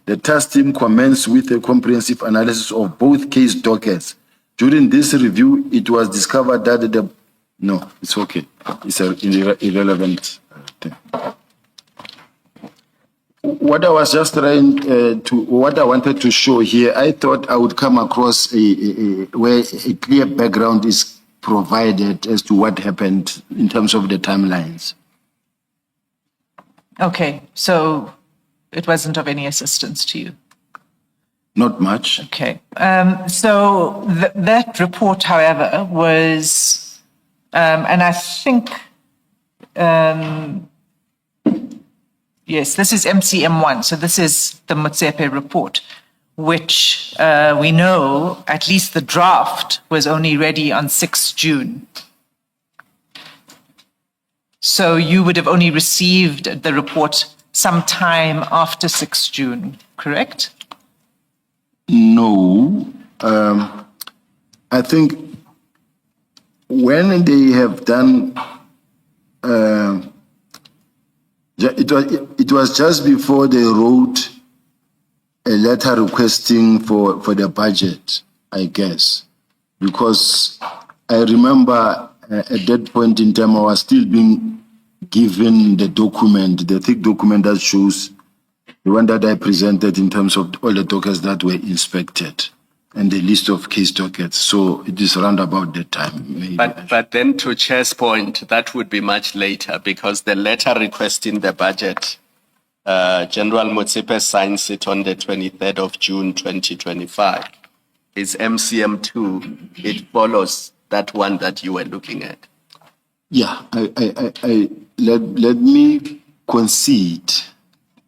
the task team commenced with a comprehensive analysis of both case dockets. During this review, it was discovered that no, it's okay. It's an irrelevant thing. What I was just trying what I wanted to show here, I thought I would come across where a clear background is provided as to what happened in terms of the timelines. Okay, so it wasn't of any assistance to you. Not much. Okay. So that report, however, was, and I think, yes, this is MCM1. So this is the Motsepe report, which we know, at least the draft, was only ready on 6 June. So you would have only received the report sometime after 6 June, correct? No. I think when they have done, it was just before they wrote a letter requesting for the budget, I guess, because I remember at that point in time I was still being given the document, the thick document that shows the one that I presented in terms of all the dockets that were inspected and the list of case dockets. So it is around about that time. Maybe. But then to Chair's point, that would be much later because the letter requesting the budget, General Motsepe signs it on the 23rd of June, 2025. It's MCM2. It follows that one that you were looking at. Yeah, let me concede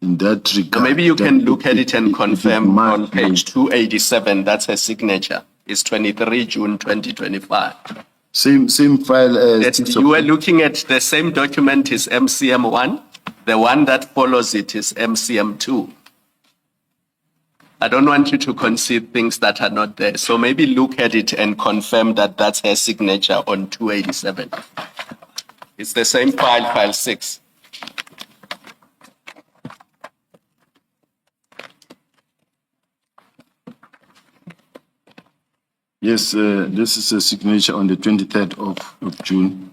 in that regard. So maybe you can look at it and confirm on page 287, that's a signature. It's 23 June 2025. Same file as You were looking at the same document is MCM1. The one that follows it is MCM2. I don't want you to concede things that are not there. So maybe look at it and confirm that that's her signature on 287. It's the same file, file 6. Yes, this is a signature on the 23rd of June.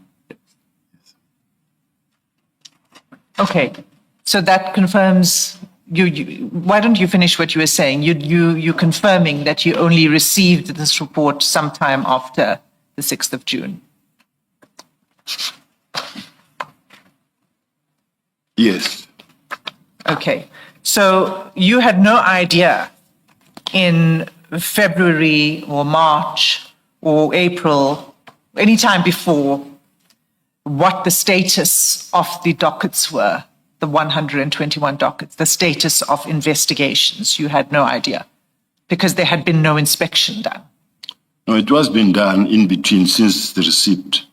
Okay, so that confirms. Why don't you finish what you were saying? You confirming that you only received this report sometime after the 6th of June. Yes. Okay, so you had no idea in February or March or April, any time before, what the status of the dockets were, the 121 dockets, the status of investigations. You had no idea because there had been no inspection done. No, it was been done in between since the receipt.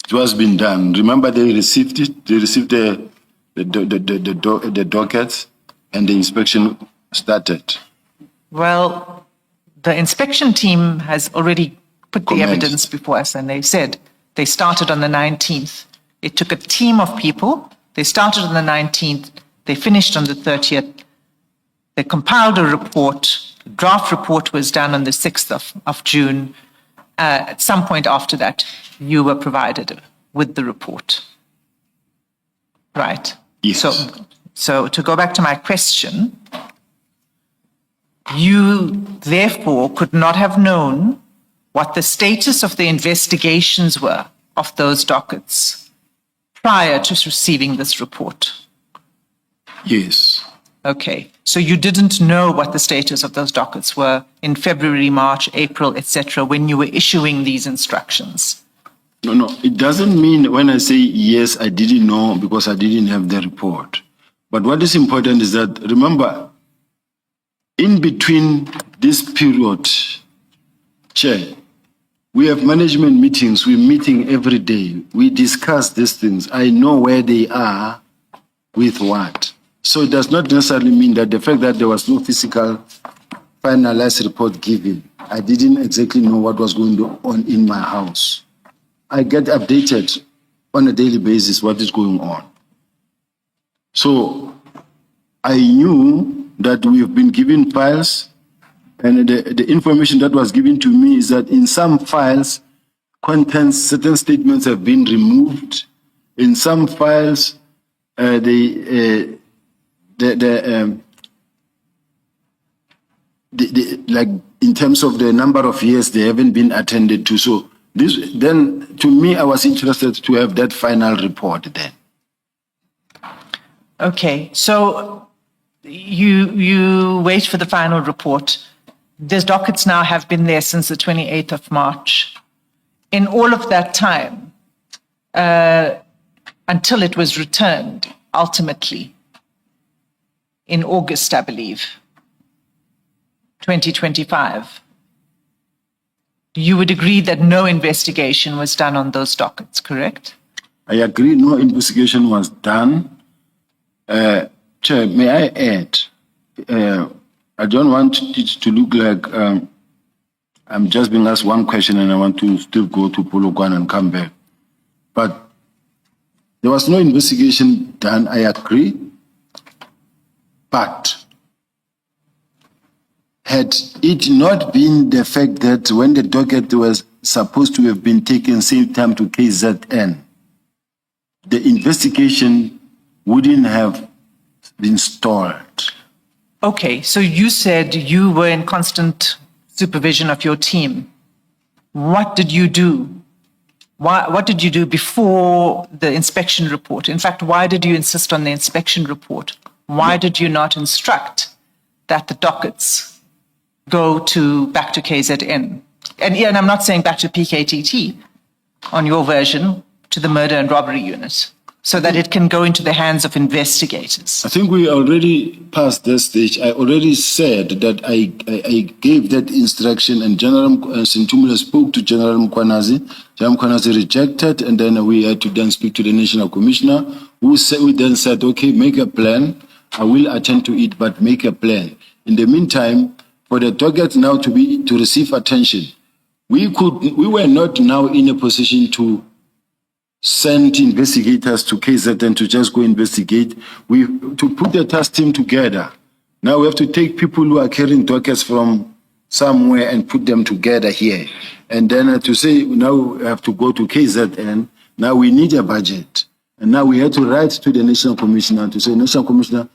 It was been done. Remember, they received it. They received the the dockets and the inspection started. Well, the inspection team has already put the Commenced. evidence before us, and they said they started on the 19th. It took a team of people. They started on the 19th. They finished on the 30th. They compiled a report. The draft report was done on the 6th of June. At some point after that, you were provided with the report. Right. Yes. So to go back to my question, you therefore could not have known what the status of the investigations were of those dockets prior to receiving this report. Yes. Okay. So you didn't know what the status of those dockets were in February, March, April, etc., when you were issuing these instructions. No. It doesn't mean when I say yes, I didn't know because I didn't have the report. But what is important is that, remember, in between this period, Chair, we have management meetings. We're meeting every day. We discuss these things. I know where they are with what. So it does not necessarily mean that the fact that there was no physical finalized report given, I didn't exactly know what was going on in my house. I get updated on a daily basis what is going on. So I knew that we've been given files, and the information that was given to me is that in some files, contents, certain statements have been removed. In some files, like in terms of the number of years they haven't been attended to. So this, then to me, I was interested to have that final report then. Okay. So you wait for the final report. These dockets now have been there since the 28th of March. In all of that time, until it was returned, ultimately, in August, I believe, 2025, you would agree that no investigation was done on those dockets, correct? I agree, no investigation was done. Chair, may I add, I don't want it to look like I'm just being asked one question and I want to still go to Polokwane and come back. But there was no investigation done, I agree. But had it not been the fact that when the docket was supposed to have been taken same time to KZN, the investigation wouldn't have been stalled. Okay, so you said you were in constant supervision of your team. What did you do? What did you do before the inspection report? In fact, why did you insist on the inspection report? Why did you not instruct that the dockets go back to KZN? And I'm not saying back to PKTT on your version, to the murder and robbery unit, so that it can go into the hands of investigators. I think we already passed that stage. I already said that I gave that instruction, and General Sintumula spoke to General Mkwanazi. General Mkwanazi rejected, and then we had to then speak to the National Commissioner, who then said, okay, make a plan. I will attend to it, but make a plan. In the meantime, for the docket now to receive attention, we were not now in a position to send investigators to KZN to just go investigate. To put the task team together. Now we have to take people who are carrying dockets from somewhere and put them together here. And then to say, now we have to go to KZN, now we need a budget. And now we had to write to the National Commissioner to say, National Commissioner,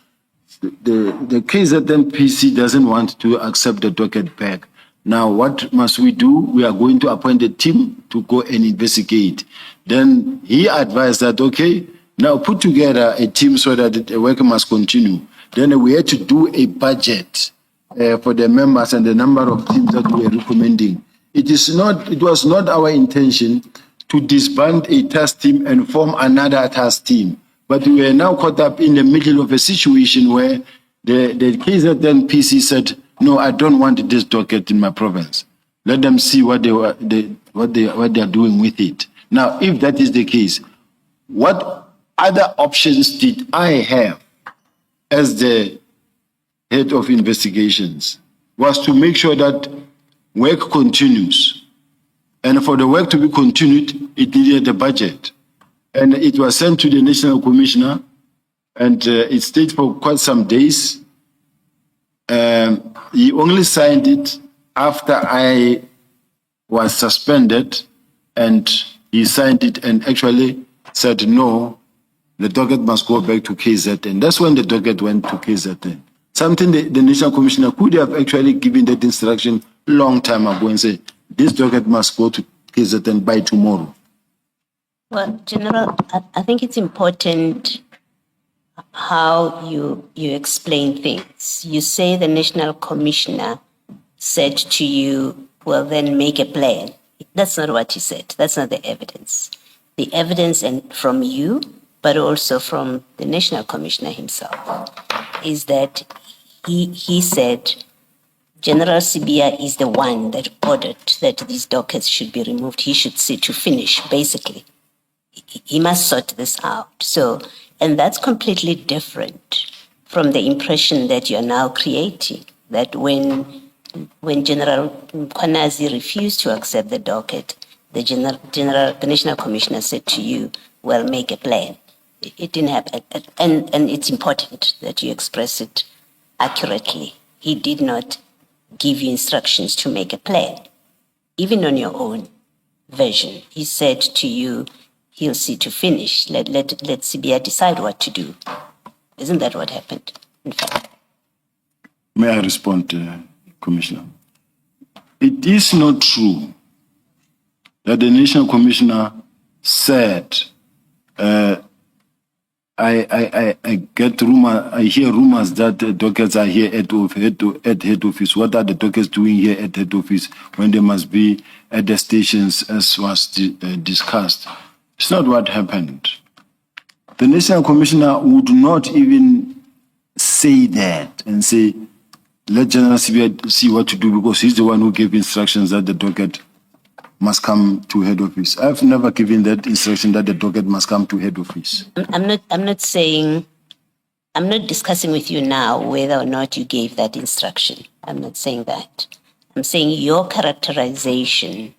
the KZN PC doesn't want to accept the docket back. Now, what must we do? We are going to appoint a team to go and investigate. Then he advised that, okay, now put together a team so that the work must continue. Then we had to do a budget for the members and the number of teams that we are recommending. It was not our intention to disband a task team and form another task team. But we are now caught up in the middle of a situation where the KZN PC said, no, I don't want this docket in my province. Let them see what they are doing with it. Now, if that is the case, what other options did I have as the head of investigations was to make sure that work continues. And for the work to be continued, it needed a budget. And it was sent to the National Commissioner, and it stayed for quite some days. He only signed it after I was suspended, and he signed it and actually said, no, the docket must go back to KZN. That's when the docket went to KZN. Something the National Commissioner could have actually given that instruction long time ago and say, this docket must go to KZN by tomorrow. Well, General, I think it's important how you explain things. You say the National Commissioner said to you, well, then make a plan. That's not what he said. That's not the evidence. The evidence and from you, but also from the National Commissioner himself, is that he said General Sibia is the one that ordered that these dockets should be removed. He should see to finish, basically. He must sort this out. So, and that's completely different from the impression that you're now creating, that when General Mkhwanazi refused to accept the docket, the National Commissioner said to you, well, make a plan. It didn't happen. And it's important that you express it accurately. He did not give you instructions to make a plan. Even on your own version, he said to you, he'll see to finish. Let CBI decide what to do. Isn't that what happened, in fact? May I respond, Commissioner? It is not true that the National Commissioner said, I get rumor. I hear rumors that the dockets are here at head office. What are the dockets doing here at head office when they must be at the stations, as was discussed? It's not what happened. The National Commissioner would not even say that and say, let General Sibia see what to do, because he's the one who gave instructions that the docket must come to head office. I've never given that instruction that the docket must come to head office. I'm not discussing with you now whether or not you gave that instruction. I'm not saying that. I'm saying your characterization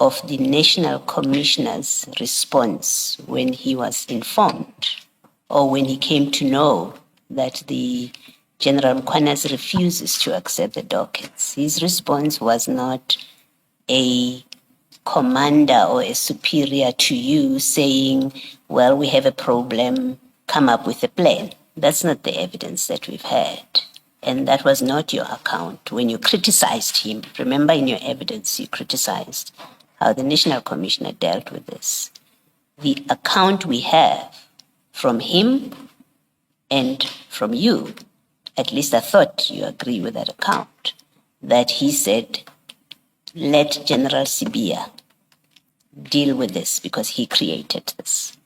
of the National Commissioner's response when he was informed or when he came to know that the General Mkhwanazi refuses to accept the dockets. His response was not a commander or a superior to you saying, well, we have a problem, come up with a plan. That's not the evidence that we've had. And that was not your account. When you criticized him, remember in your evidence, you criticized how the National Commissioner dealt with this. The account we have from him and from you, at least I thought you agree with that account, that he said, let General Sibia deal with this because he created this.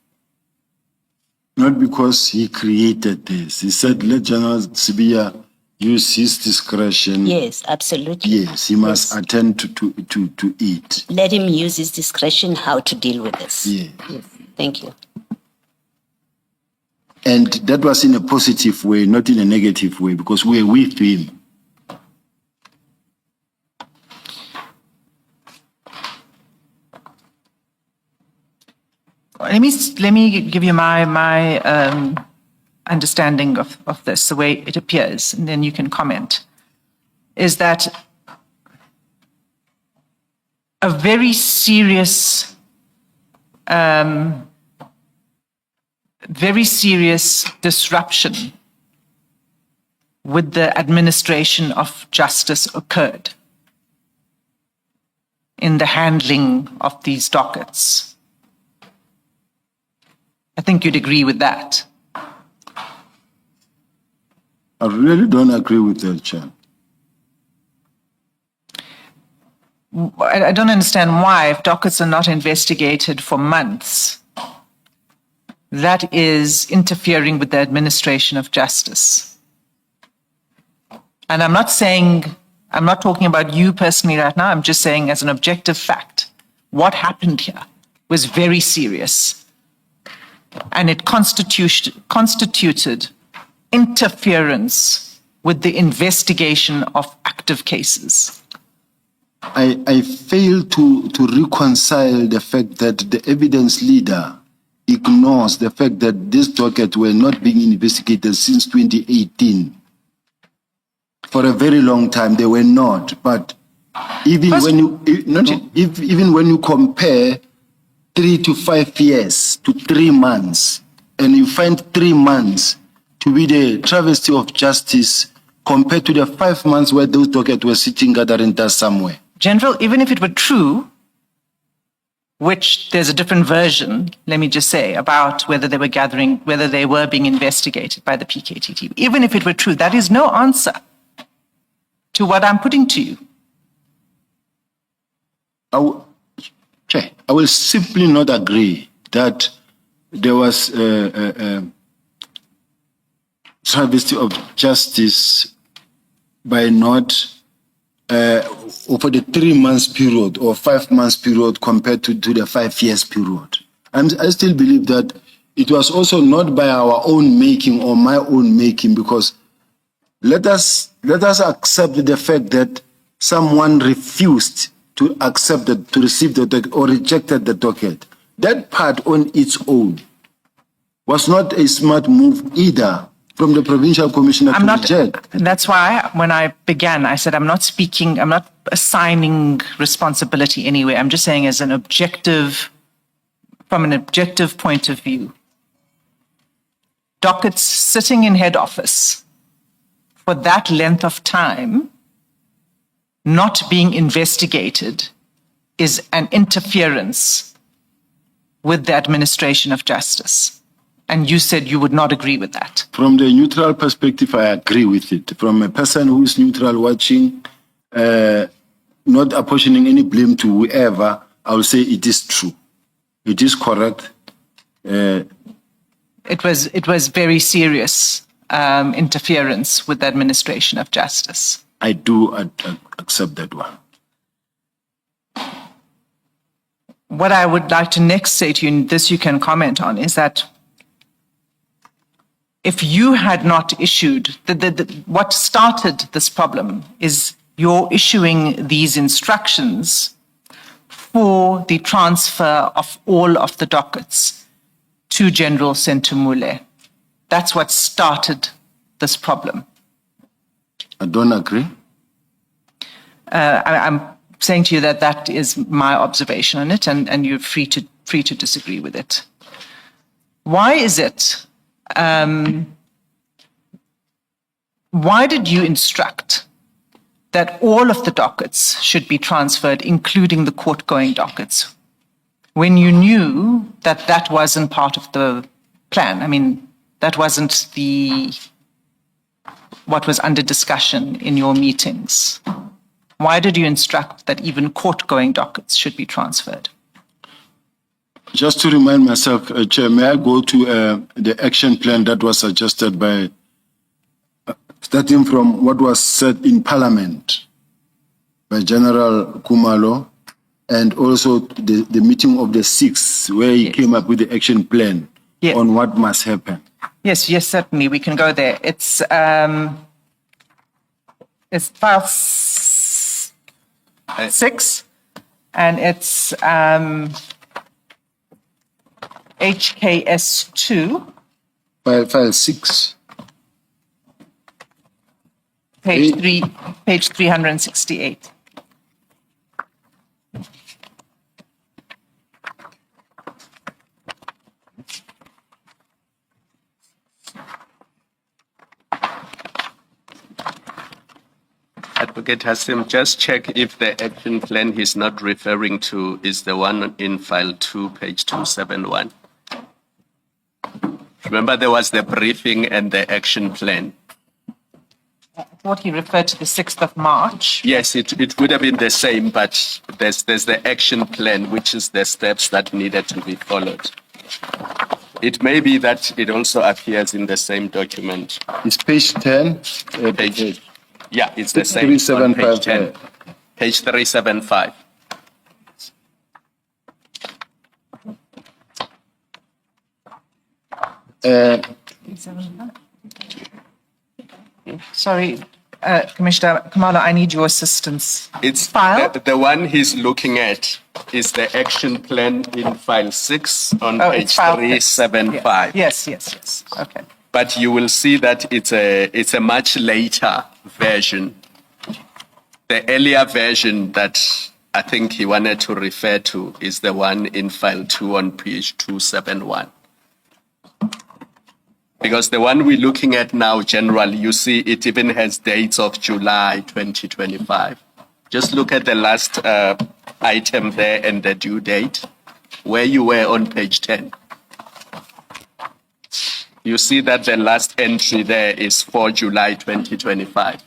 Not because he created this. He said, let General Sibia use his discretion. Yes, absolutely. Yes, he must attend to it. Let him use his discretion how to deal with this. Yeah. Yes. Thank you. And that was in a positive way, not in a negative way, because we were with him. Let me give you my understanding of this, the way it appears, and then you can comment. Is that a very serious disruption with the administration of justice occurred in the handling of these dockets. I think you'd agree with that. I really don't agree with that, Chair. I don't understand why, if dockets are not investigated for months, that is interfering with the administration of justice. And I'm not talking about you personally right now, I'm just saying as an objective fact, what happened here was very serious. and it constituted interference with the investigation of active cases. I fail to reconcile the fact that the evidence leader ignores the fact that this docket were not being investigated since 2018. For a very long time, they were not. But even even when you compare 3 to 5 years to 3 months, and you find 3 months to be the travesty of justice compared to the 5 months where those dockets were sitting gathering dust somewhere. General, even if it were true, which there's a different version, let me just say, about whether they were being investigated by the PKTT. Even if it were true, that is no answer to what I'm putting to you. I will simply not agree that there was a travesty of justice by not over the 3 months period or 5 months period compared to the 5 years period. I still believe that it was also not by our own making or my own making, because let us accept the fact that someone refused to accept to receive the docket or rejected the docket. That part on its own was not a smart move either from the provincial commissioner to reject. That's why when I began, I said I'm not assigning responsibility anywhere. I'm just saying from an objective point of view. Dockets sitting in head office for that length of time not being investigated is an interference with the administration of justice. And you said you would not agree with that. From the neutral perspective, I agree with it. From a person who is neutral watching, not apportioning any blame to whoever, I will say it is true. It is correct. It was very serious interference with the administration of justice. I do accept that one. What I would like to next say to you, and this you can comment on, is that if you had not issued, what started this problem is your issuing these instructions for the transfer of all of the dockets to General Sentumule. That's what started this problem. I don't agree. I'm saying to you that that is my observation on it, and you're free to disagree with it. Why is it? Why did you instruct that all of the dockets should be transferred, including the court-going dockets, when you knew that that wasn't part of the plan? I mean, that wasn't what was under discussion in your meetings. Why did you instruct that even court-going dockets should be transferred? Just to remind myself, Chair, may I go to the action plan that was suggested by, starting from what was said in Parliament by General Kumalo, and also the meeting of the 6th, where he came up with the action plan on what must happen. Yes, certainly. We can go there. It's file 6, and it's HKS2. File 6. Page 368. Advocate Hassim, just check if the action plan he's not referring to is the one in file 2, page 271. Remember, there was the briefing and the action plan. I thought he referred to the 6th of March. Yes, it would have been the same, but there's the action plan, which is the steps that needed to be followed. It may be that it also appears in the same document. It's page 10. Yeah, it's the same. 375. Page 10. Page 375. Sorry, Commissioner Kamala, I need your assistance. It's File? the one he's looking at is the action plan in file 6 on Oh, page it's file six. 375. Yes. Okay. But you will see that it's a much later version. The earlier version that I think he wanted to refer to is the one in file 2 on page 271. Because the one we're looking at now, General, you see it even has dates of July 2025. Just look at the last item there and the due date, where you were on page 10. You see that the last entry there is for July 2025.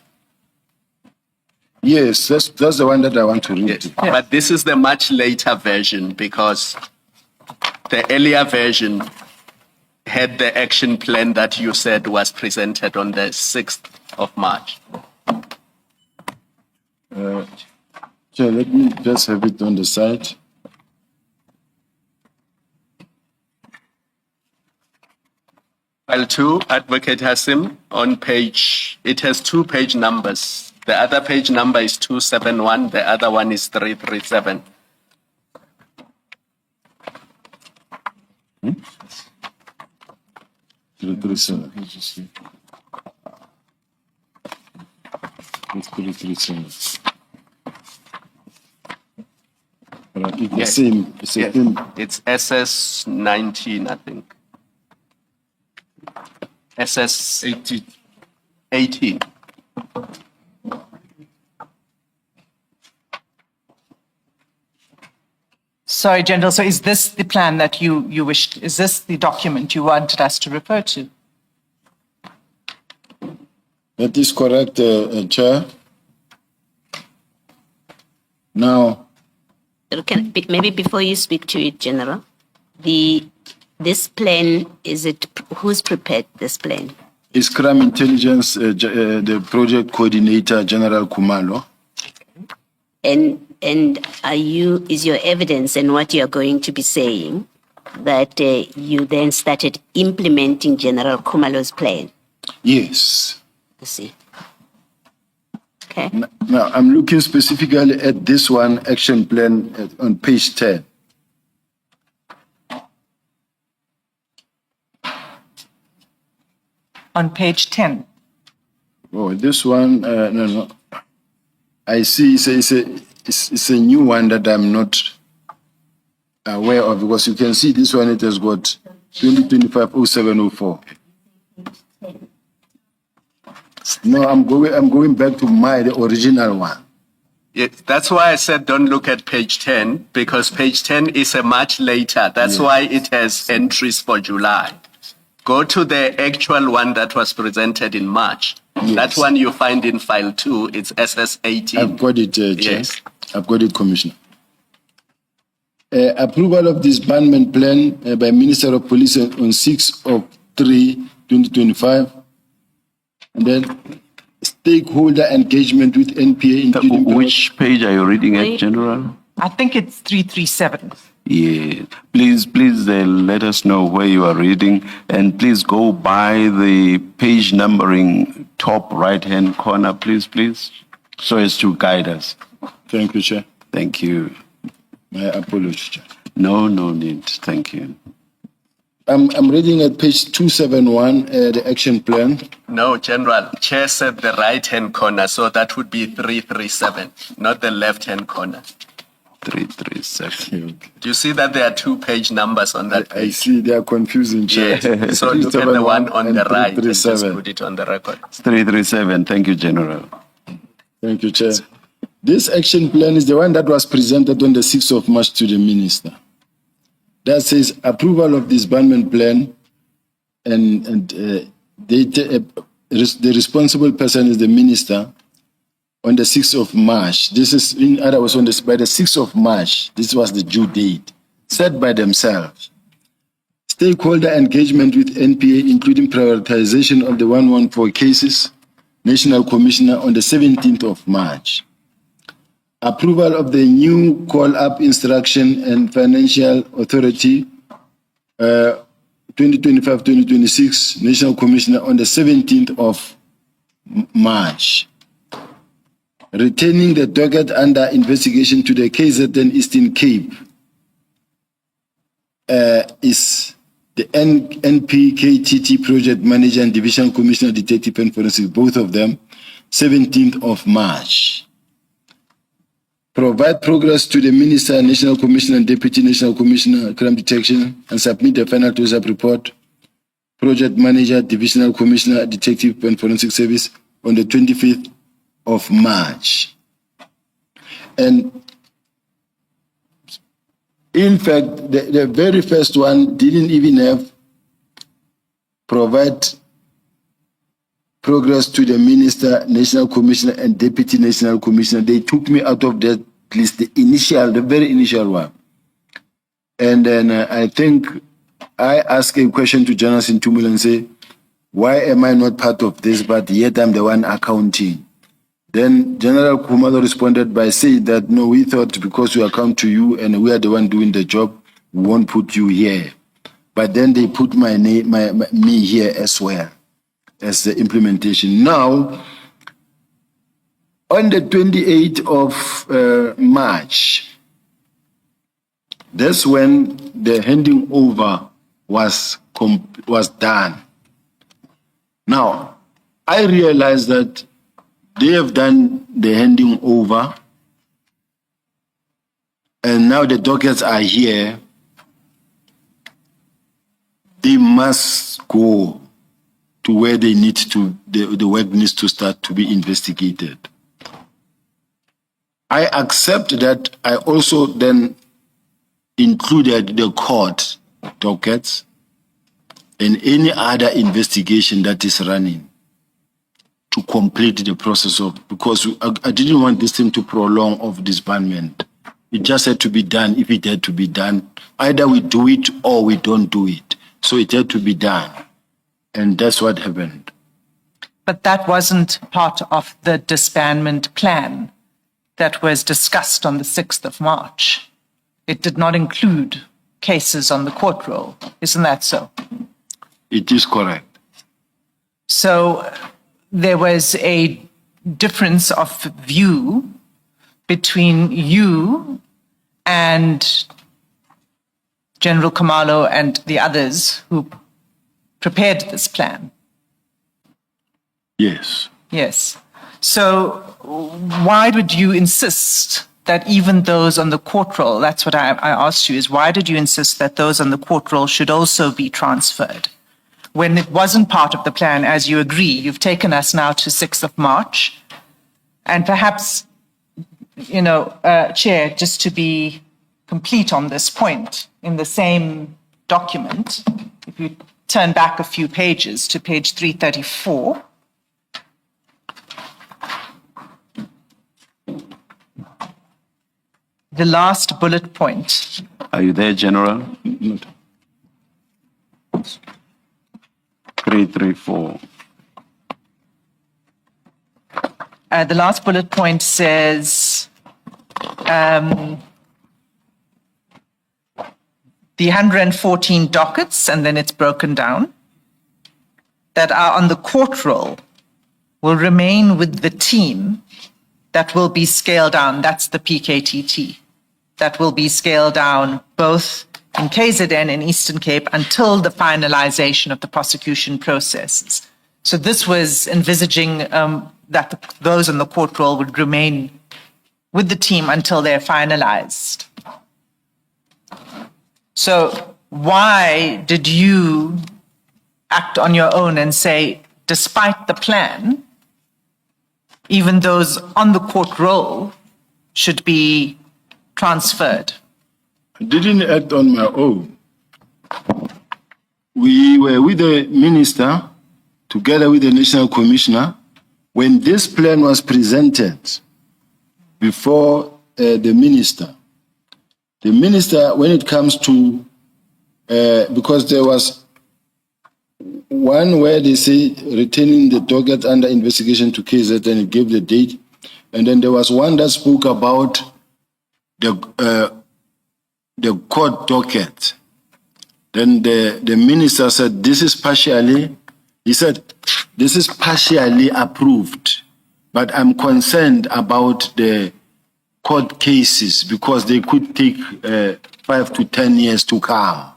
Yes, that's the one that I want to read. Yes. But this is the much later version because the earlier version had the action plan that you said was presented on the 6th of March. Chair, let me just have it on the side. File 2, Advocate Hassim, on page, it has 2 page numbers. The other page number is 271, the other one is 337. It's 337. It's the same. It's the Yes. same. It's SS 19, I think. SS 18. Sorry, General, so is this the plan that you wished, is this the document you wanted us to refer to? That is correct, Chair. Now, Maybe before you speak to it, General, this plan, who's prepared this plan? is Crime Intelligence, the project coordinator, General Kumalo. And is your evidence and what you're going to be saying that you then started implementing General Kumalo's plan? Yes. I see. Okay. Now, I'm looking specifically at this one action plan on page 10. On page 10. Oh, this one, no. I see it's a new one that I'm not aware of because you can see this one, it has got 2025-0704. No, I'm going back to the original one. Yes, that's why I said don't look at page 10, because page 10 is a much later. That's why it has entries for July. Go to the actual one that was presented in March. Yes. That one you find in file 2, it's SS 18. I've got it, Chair. Yes. I've got it, Commissioner. Approval of disbandment plan by Minister of Police on 6th of 3/2025. And then stakeholder engagement with NPA, including... Which page are you reading at, General? I think it's 337. Yeah, please let us know where you are reading, and please go by the page numbering top right-hand corner, please, so as to guide us. Thank you, Chair. Thank you. My apologies, Chair. No need. Thank you. I'm reading at page 271, the action plan. No, General, Chair said the right-hand corner, so that would be 337, not the left-hand corner. 337. Do you see that there are 2 page numbers on that I page? see they are confusing, Chair. Yes. So look at the one on the right and just 337. put it on the record. 337. Thank you, General. Thank you, Chair. This action plan is the one that was presented on the 6th of March to the Minister. That says approval of disbandment plan, and the responsible person is the Minister on the 6th of March. This is, in other words, by the 6th of March, this was the due date, set by themselves. Stakeholder engagement with NPA, including prioritization of the 114 cases, National Commissioner on the 17th of March. Approval of the new call-up instruction and financial authority 2025-2026 National Commissioner on the 17th of March. Returning the docket under investigation to the KZN Eastern Cape is the NPKTT Project Manager and Division Commissioner, Detective and Forensic, both of them, 17th of March. Provide progress to the Minister, National Commissioner and Deputy National Commissioner, Crime Detection, and submit the final close-up report, Project Manager, Divisional Commissioner, Detective and Forensic Service on the 25th of March. And in fact, the very first one didn't even have provide progress to the Minister, National Commissioner, and Deputy National Commissioner. They took me out of that list, the very initial one. And then I think I asked a question to Jonas Ntumula and say, why am I not part of this, but yet I'm the one accounting? Then General Khumalo responded by saying that, no, we thought because we account to you and we are the one doing the job, we won't put you here. But then they put my name, me here as well as the implementation. Now, on the 28th of March, that's when the handing over was done. Now, I realized that they have done the handing over, and now the dockets are here. They must go to where they need to, the work needs to start to be investigated. I accept that. I also then included the court dockets and any other investigation that is running to complete the process of, because I didn't want this thing to prolong of disbandment. It just had to be done. If it had to be done, either we do it or we don't do it. So it had to be done. And that's what happened. But that wasn't part of the disbandment plan that was discussed on the 6th of March. It did not include cases on the court roll. Isn't that so? It is correct. So there was a difference of view between you and General Khumalo and the others who prepared this plan. Yes. Yes. So why would you insist that even those on the court roll, that's what I asked you, is why did you insist that those on the court roll should also be transferred? When it wasn't part of the plan, as you agree, you've taken us now to 6th of March. And perhaps, Chair, just to be complete on this point, in the same document, if you turn back a few pages to page 334, the last bullet point. Are you there, General? 334. The last bullet point says the 114 dockets, and then it's broken down, that are on the court roll will remain with the team that will be scaled down. That's the PKTT. That will be scaled down both in KZN and Eastern Cape until the finalization of the prosecution processes. So this was envisaging that those on the court roll would remain with the team until they're finalized. So why did you act on your own and say, despite the plan, even those on the court roll should be transferred? I didn't act on my own. We were with the minister, together with the National Commissioner, when this plan was presented before the minister. The minister, when it comes to, because there was one where they say retaining the docket under investigation to KZ, and it gave the date. And then there was one that spoke about the court docket. Then the minister said, this is partially approved, but I'm concerned about the court cases because they could take 5 to 10 years to come.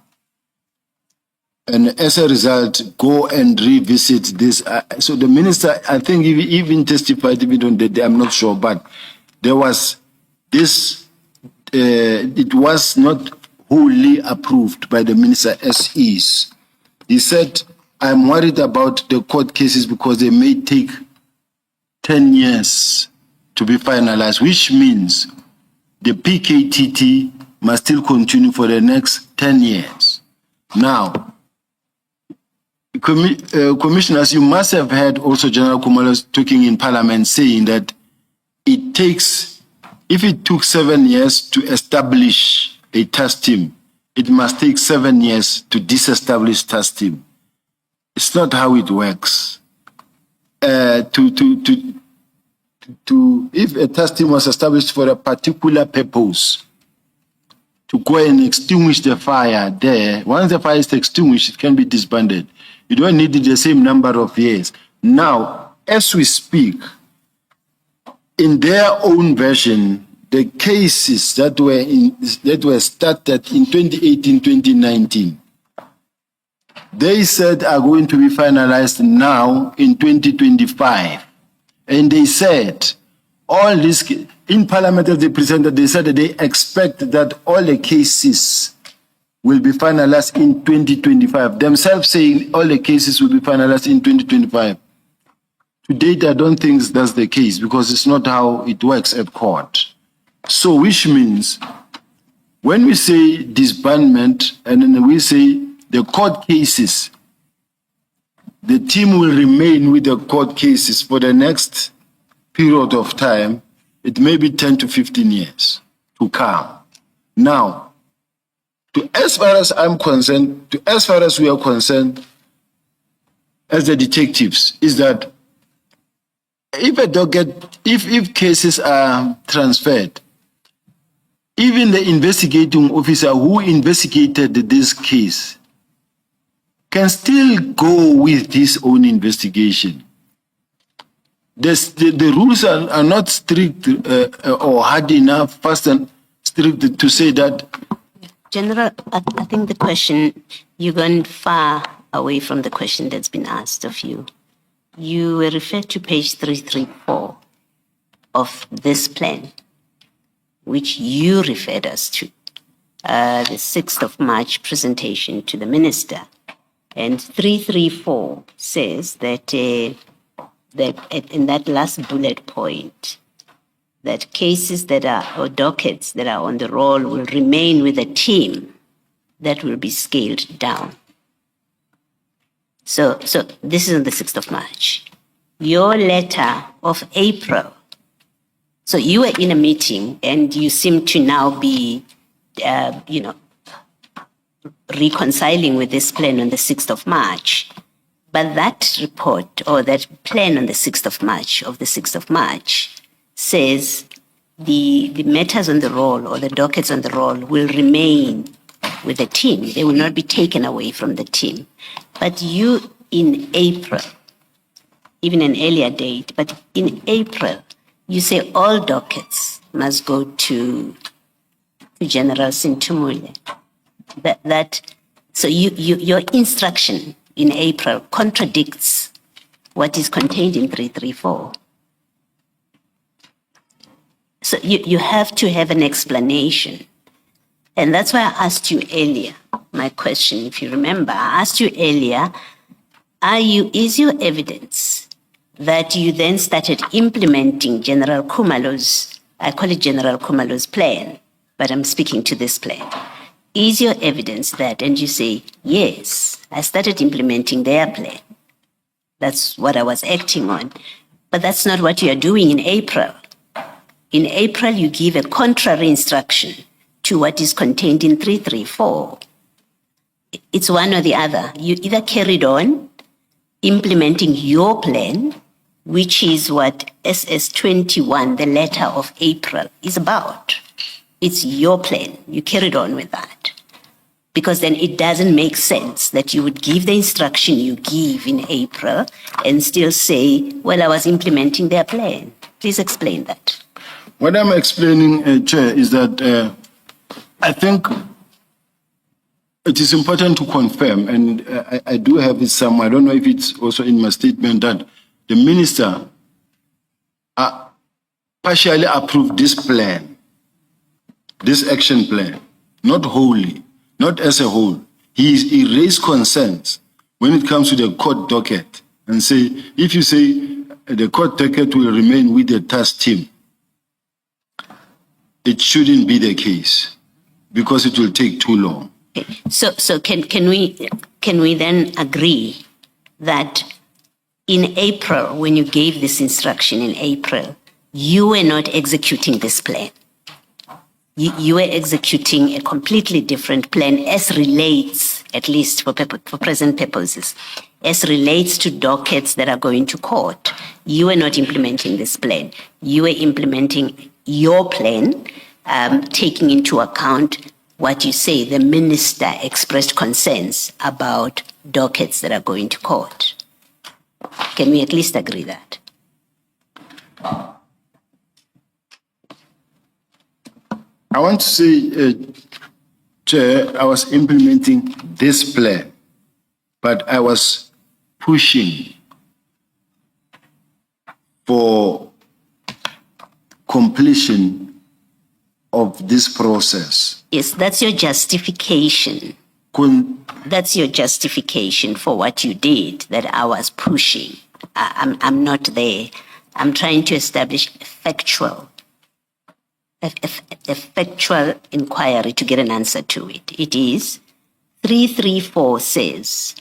And as a result, go and revisit this. So the minister, I think, he even testified even on the day, I'm not sure, but there was this, it was not wholly approved by the minister as is. He said, I'm worried about the court cases because they may take 10 years to be finalized, which means the PKTT must still continue for the next 10 years. Now, commissioners, you must have heard also General Khumalo talking in Parliament saying that it takes, if it took 7 years to establish a task team, it must take 7 years to disestablish task team. It's not how it works. If a task team was established for a particular purpose, to go and extinguish the fire there, once the fire is extinguished, it can be disbanded. You don't need the same number of years. Now, as we speak, in their own version, the cases that were started in 2018, 2019, they said are going to be finalized now in 2025. And they said, all this, in Parliament as they presented, they said that they expect that all the cases will be finalized in 2025. Themselves saying all the cases will be finalized in 2025. To date, I don't think that's the case because it's not how it works at court. So, which means when we say disbandment and then we say the court cases, the team will remain with the court cases for the next period of time. It may be 10 to 15 years to come. Now, as far as I'm concerned, as far as we are concerned, as the detectives, is that if cases are transferred, even the investigating officer who investigated this case can still go with his own investigation. The rules are not strict or hard enough, fast and strict to say that. General, I think the question, you're going far away from the question that's been asked of you. You were referred to page 334 of this plan, which you referred us to, the 6th of March presentation to the minister. And 334 says that, that in that last bullet point, that cases that are, or dockets that are on the roll will remain with a team that will be scaled down. So this is on the 6th of March. Your letter of April. So you were in a meeting and you seem to now be, reconciling with this plan on the 6th of March. But that report or that plan on the 6th of March says the matters on the roll or the dockets on the roll will remain with the team. They will not be taken away from the team. But you in April, even an earlier date, but in April, you say all dockets must go to General Sintumule. So your instruction in April contradicts what is contained in 334. So you have to have an explanation. And that's why I asked you earlier, my question, if you remember, I asked you earlier, is your evidence that you then started implementing General Khumalo's, I call it General Khumalo's plan, but I'm speaking to this plan. Is your evidence that, and you say, yes, I started implementing their plan. That's what I was acting on. But that's not what you are doing in April. In April, you give a contrary instruction to what is contained in 334. It's one or the other. You either carried on implementing your plan, which is what SS21, the letter of April, is about. It's your plan. You carried on with that. Because then it doesn't make sense that you would give the instruction you give in April and still say, well, I was implementing their plan. Please explain that. What I'm explaining, Chair, is that I think it is important to confirm, and I do have it somewhere. I don't know if it's also in my statement, that the minister partially approved this plan, this action plan, not wholly, not as a whole. He raised concerns when it comes to the court docket and say, if you say the court docket will remain with the task team, it shouldn't be the case because it will take too long. So can we then agree that in April, when you gave this instruction in April, you were not executing this plan? You were executing a completely different plan as relates, at least for present purposes, as relates to dockets that are going to court. You were not implementing this plan. You were implementing your plan, taking into account what you say the minister expressed concerns about dockets that are going to court. Can we at least agree that? I want to say, Chair, I was implementing this plan, but I was pushing for completion of this process. Yes, that's your justification. That's your justification for what you did, that I was pushing. I'm not there. I'm trying to establish a factual inquiry to get an answer to it. It is 334 says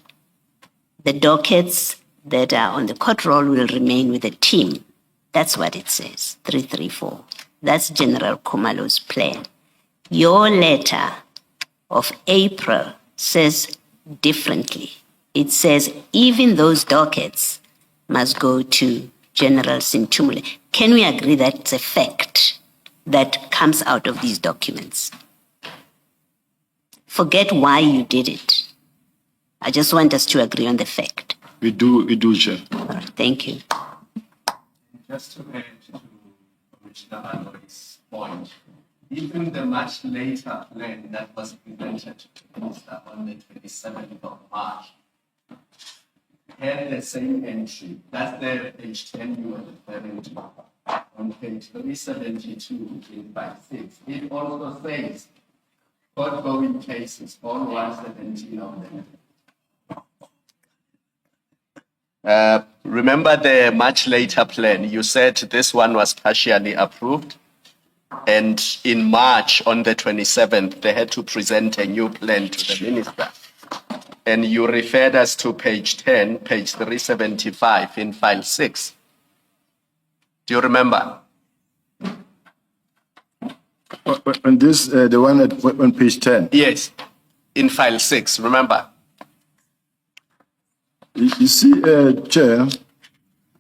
the dockets that are on the court roll will remain with the team. That's what it says, 334. That's General Khumalo's plan. Your letter of April says differently. It says even those dockets must go to General Sintumule. Can we agree that it's a fact that comes out of these documents? Forget why you did it. I just want us to agree on the fact. We do, Chair. All right, thank you. Just to add to Commissioner Aloy's point, even the much later plan that was presented to the minister on the 27th of March had the same entry. That's the page 10 you were referring to. On page 372 in 56, it also says ongoing cases, all 117 of them. Remember the much later plan? You said this one was partially approved. And in March, on the 27th, they had to present a new plan to the minister. And you referred us to page 10, page 375 in file 6. Do you remember? On this, the one on page 10. Yes, in file 6, remember? You see, Chair,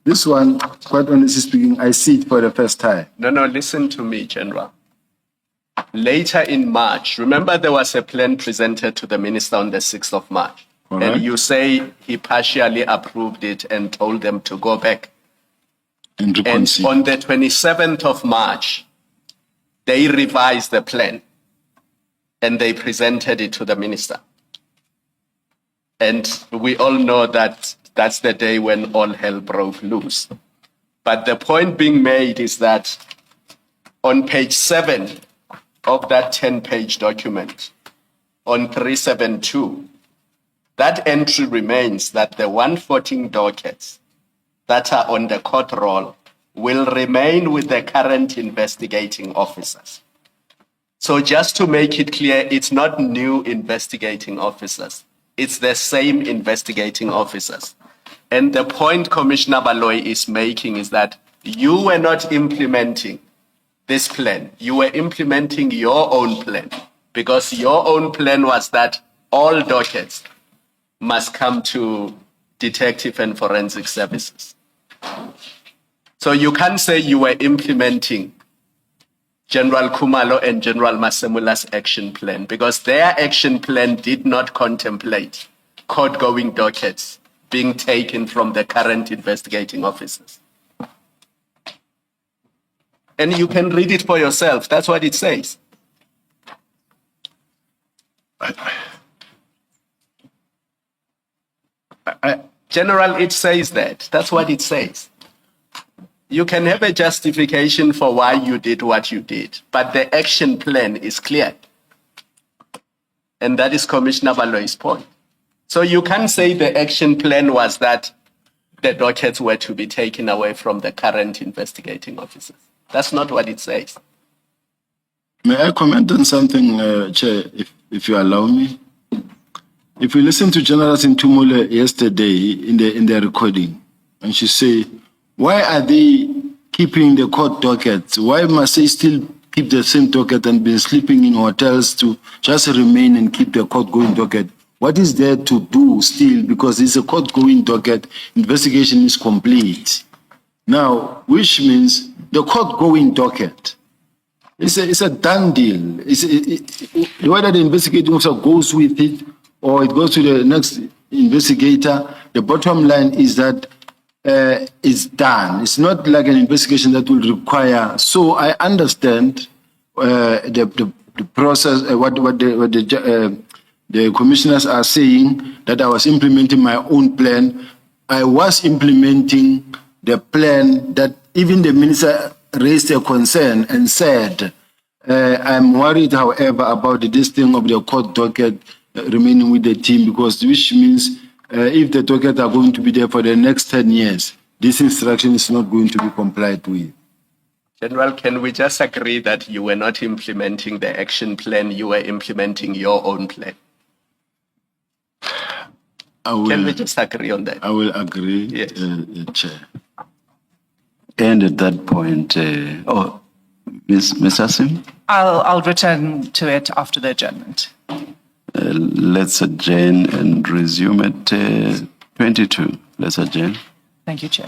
this one, quite honestly speaking, I see it for the first time. No, listen to me, General. Later in March, remember there was a plan presented to the minister on the 6th of March. All right. And you say he partially approved it and told them to go back. And And on the 27th of March, they revised the plan and they presented it to the minister. And we all know that that's the day when all hell broke loose. But the point being made is that on page 7 of that 10-page document, on 372, that entry remains that the 114 dockets that are on the court roll will remain with the current investigating officers. So just to make it clear, it's not new investigating officers. It's the same investigating officers. And the point Commissioner Baloy is making is that you were not implementing this plan. You were implementing your own plan because your own plan was that all dockets must come to detective and forensic services. So you can't say you were implementing General Kumalo and General Masemula's action plan, because their action plan did not contemplate court-going dockets being taken from the current investigating officers. And you can read it for yourself. That's what it says. General, it says that. That's what it says. You can have a justification for why you did what you did, but the action plan is clear. And that is Commissioner Baloy's point. So you can't say the action plan was that the dockets were to be taken away from the current investigating officers. That's not what it says. May I comment on something, Chair, if you allow me? If we listen to General Sintumule yesterday in the recording, and she say, why are they keeping the court dockets? Why must they still keep the same docket and been sleeping in hotels to just remain and keep the court-going docket? What is there to do still? Because it's a court-going docket, investigation is complete. Now, which means the court-going docket, it's a done deal. Whether the investigating officer goes with it or it goes to the next investigator, the bottom line is that it's done. It's not like an investigation that will require. So I understand the process. What the commissioners are saying, that I was implementing my own plan. I was implementing the plan that even the minister raised a concern and said, I'm worried, however, about this thing of the court docket remaining with the team, because which means if the docket are going to be there for the next 10 years, this instruction is not going to be complied with. General, can we just agree that you were not implementing the action plan, you were implementing your own plan? Can we just agree on that? I will agree, Yes. Chair. And at that point, Ms. Asim, I'll return to it after the adjournment. let's adjourn and resume at 22. Let's adjourn. Thank you, Chair.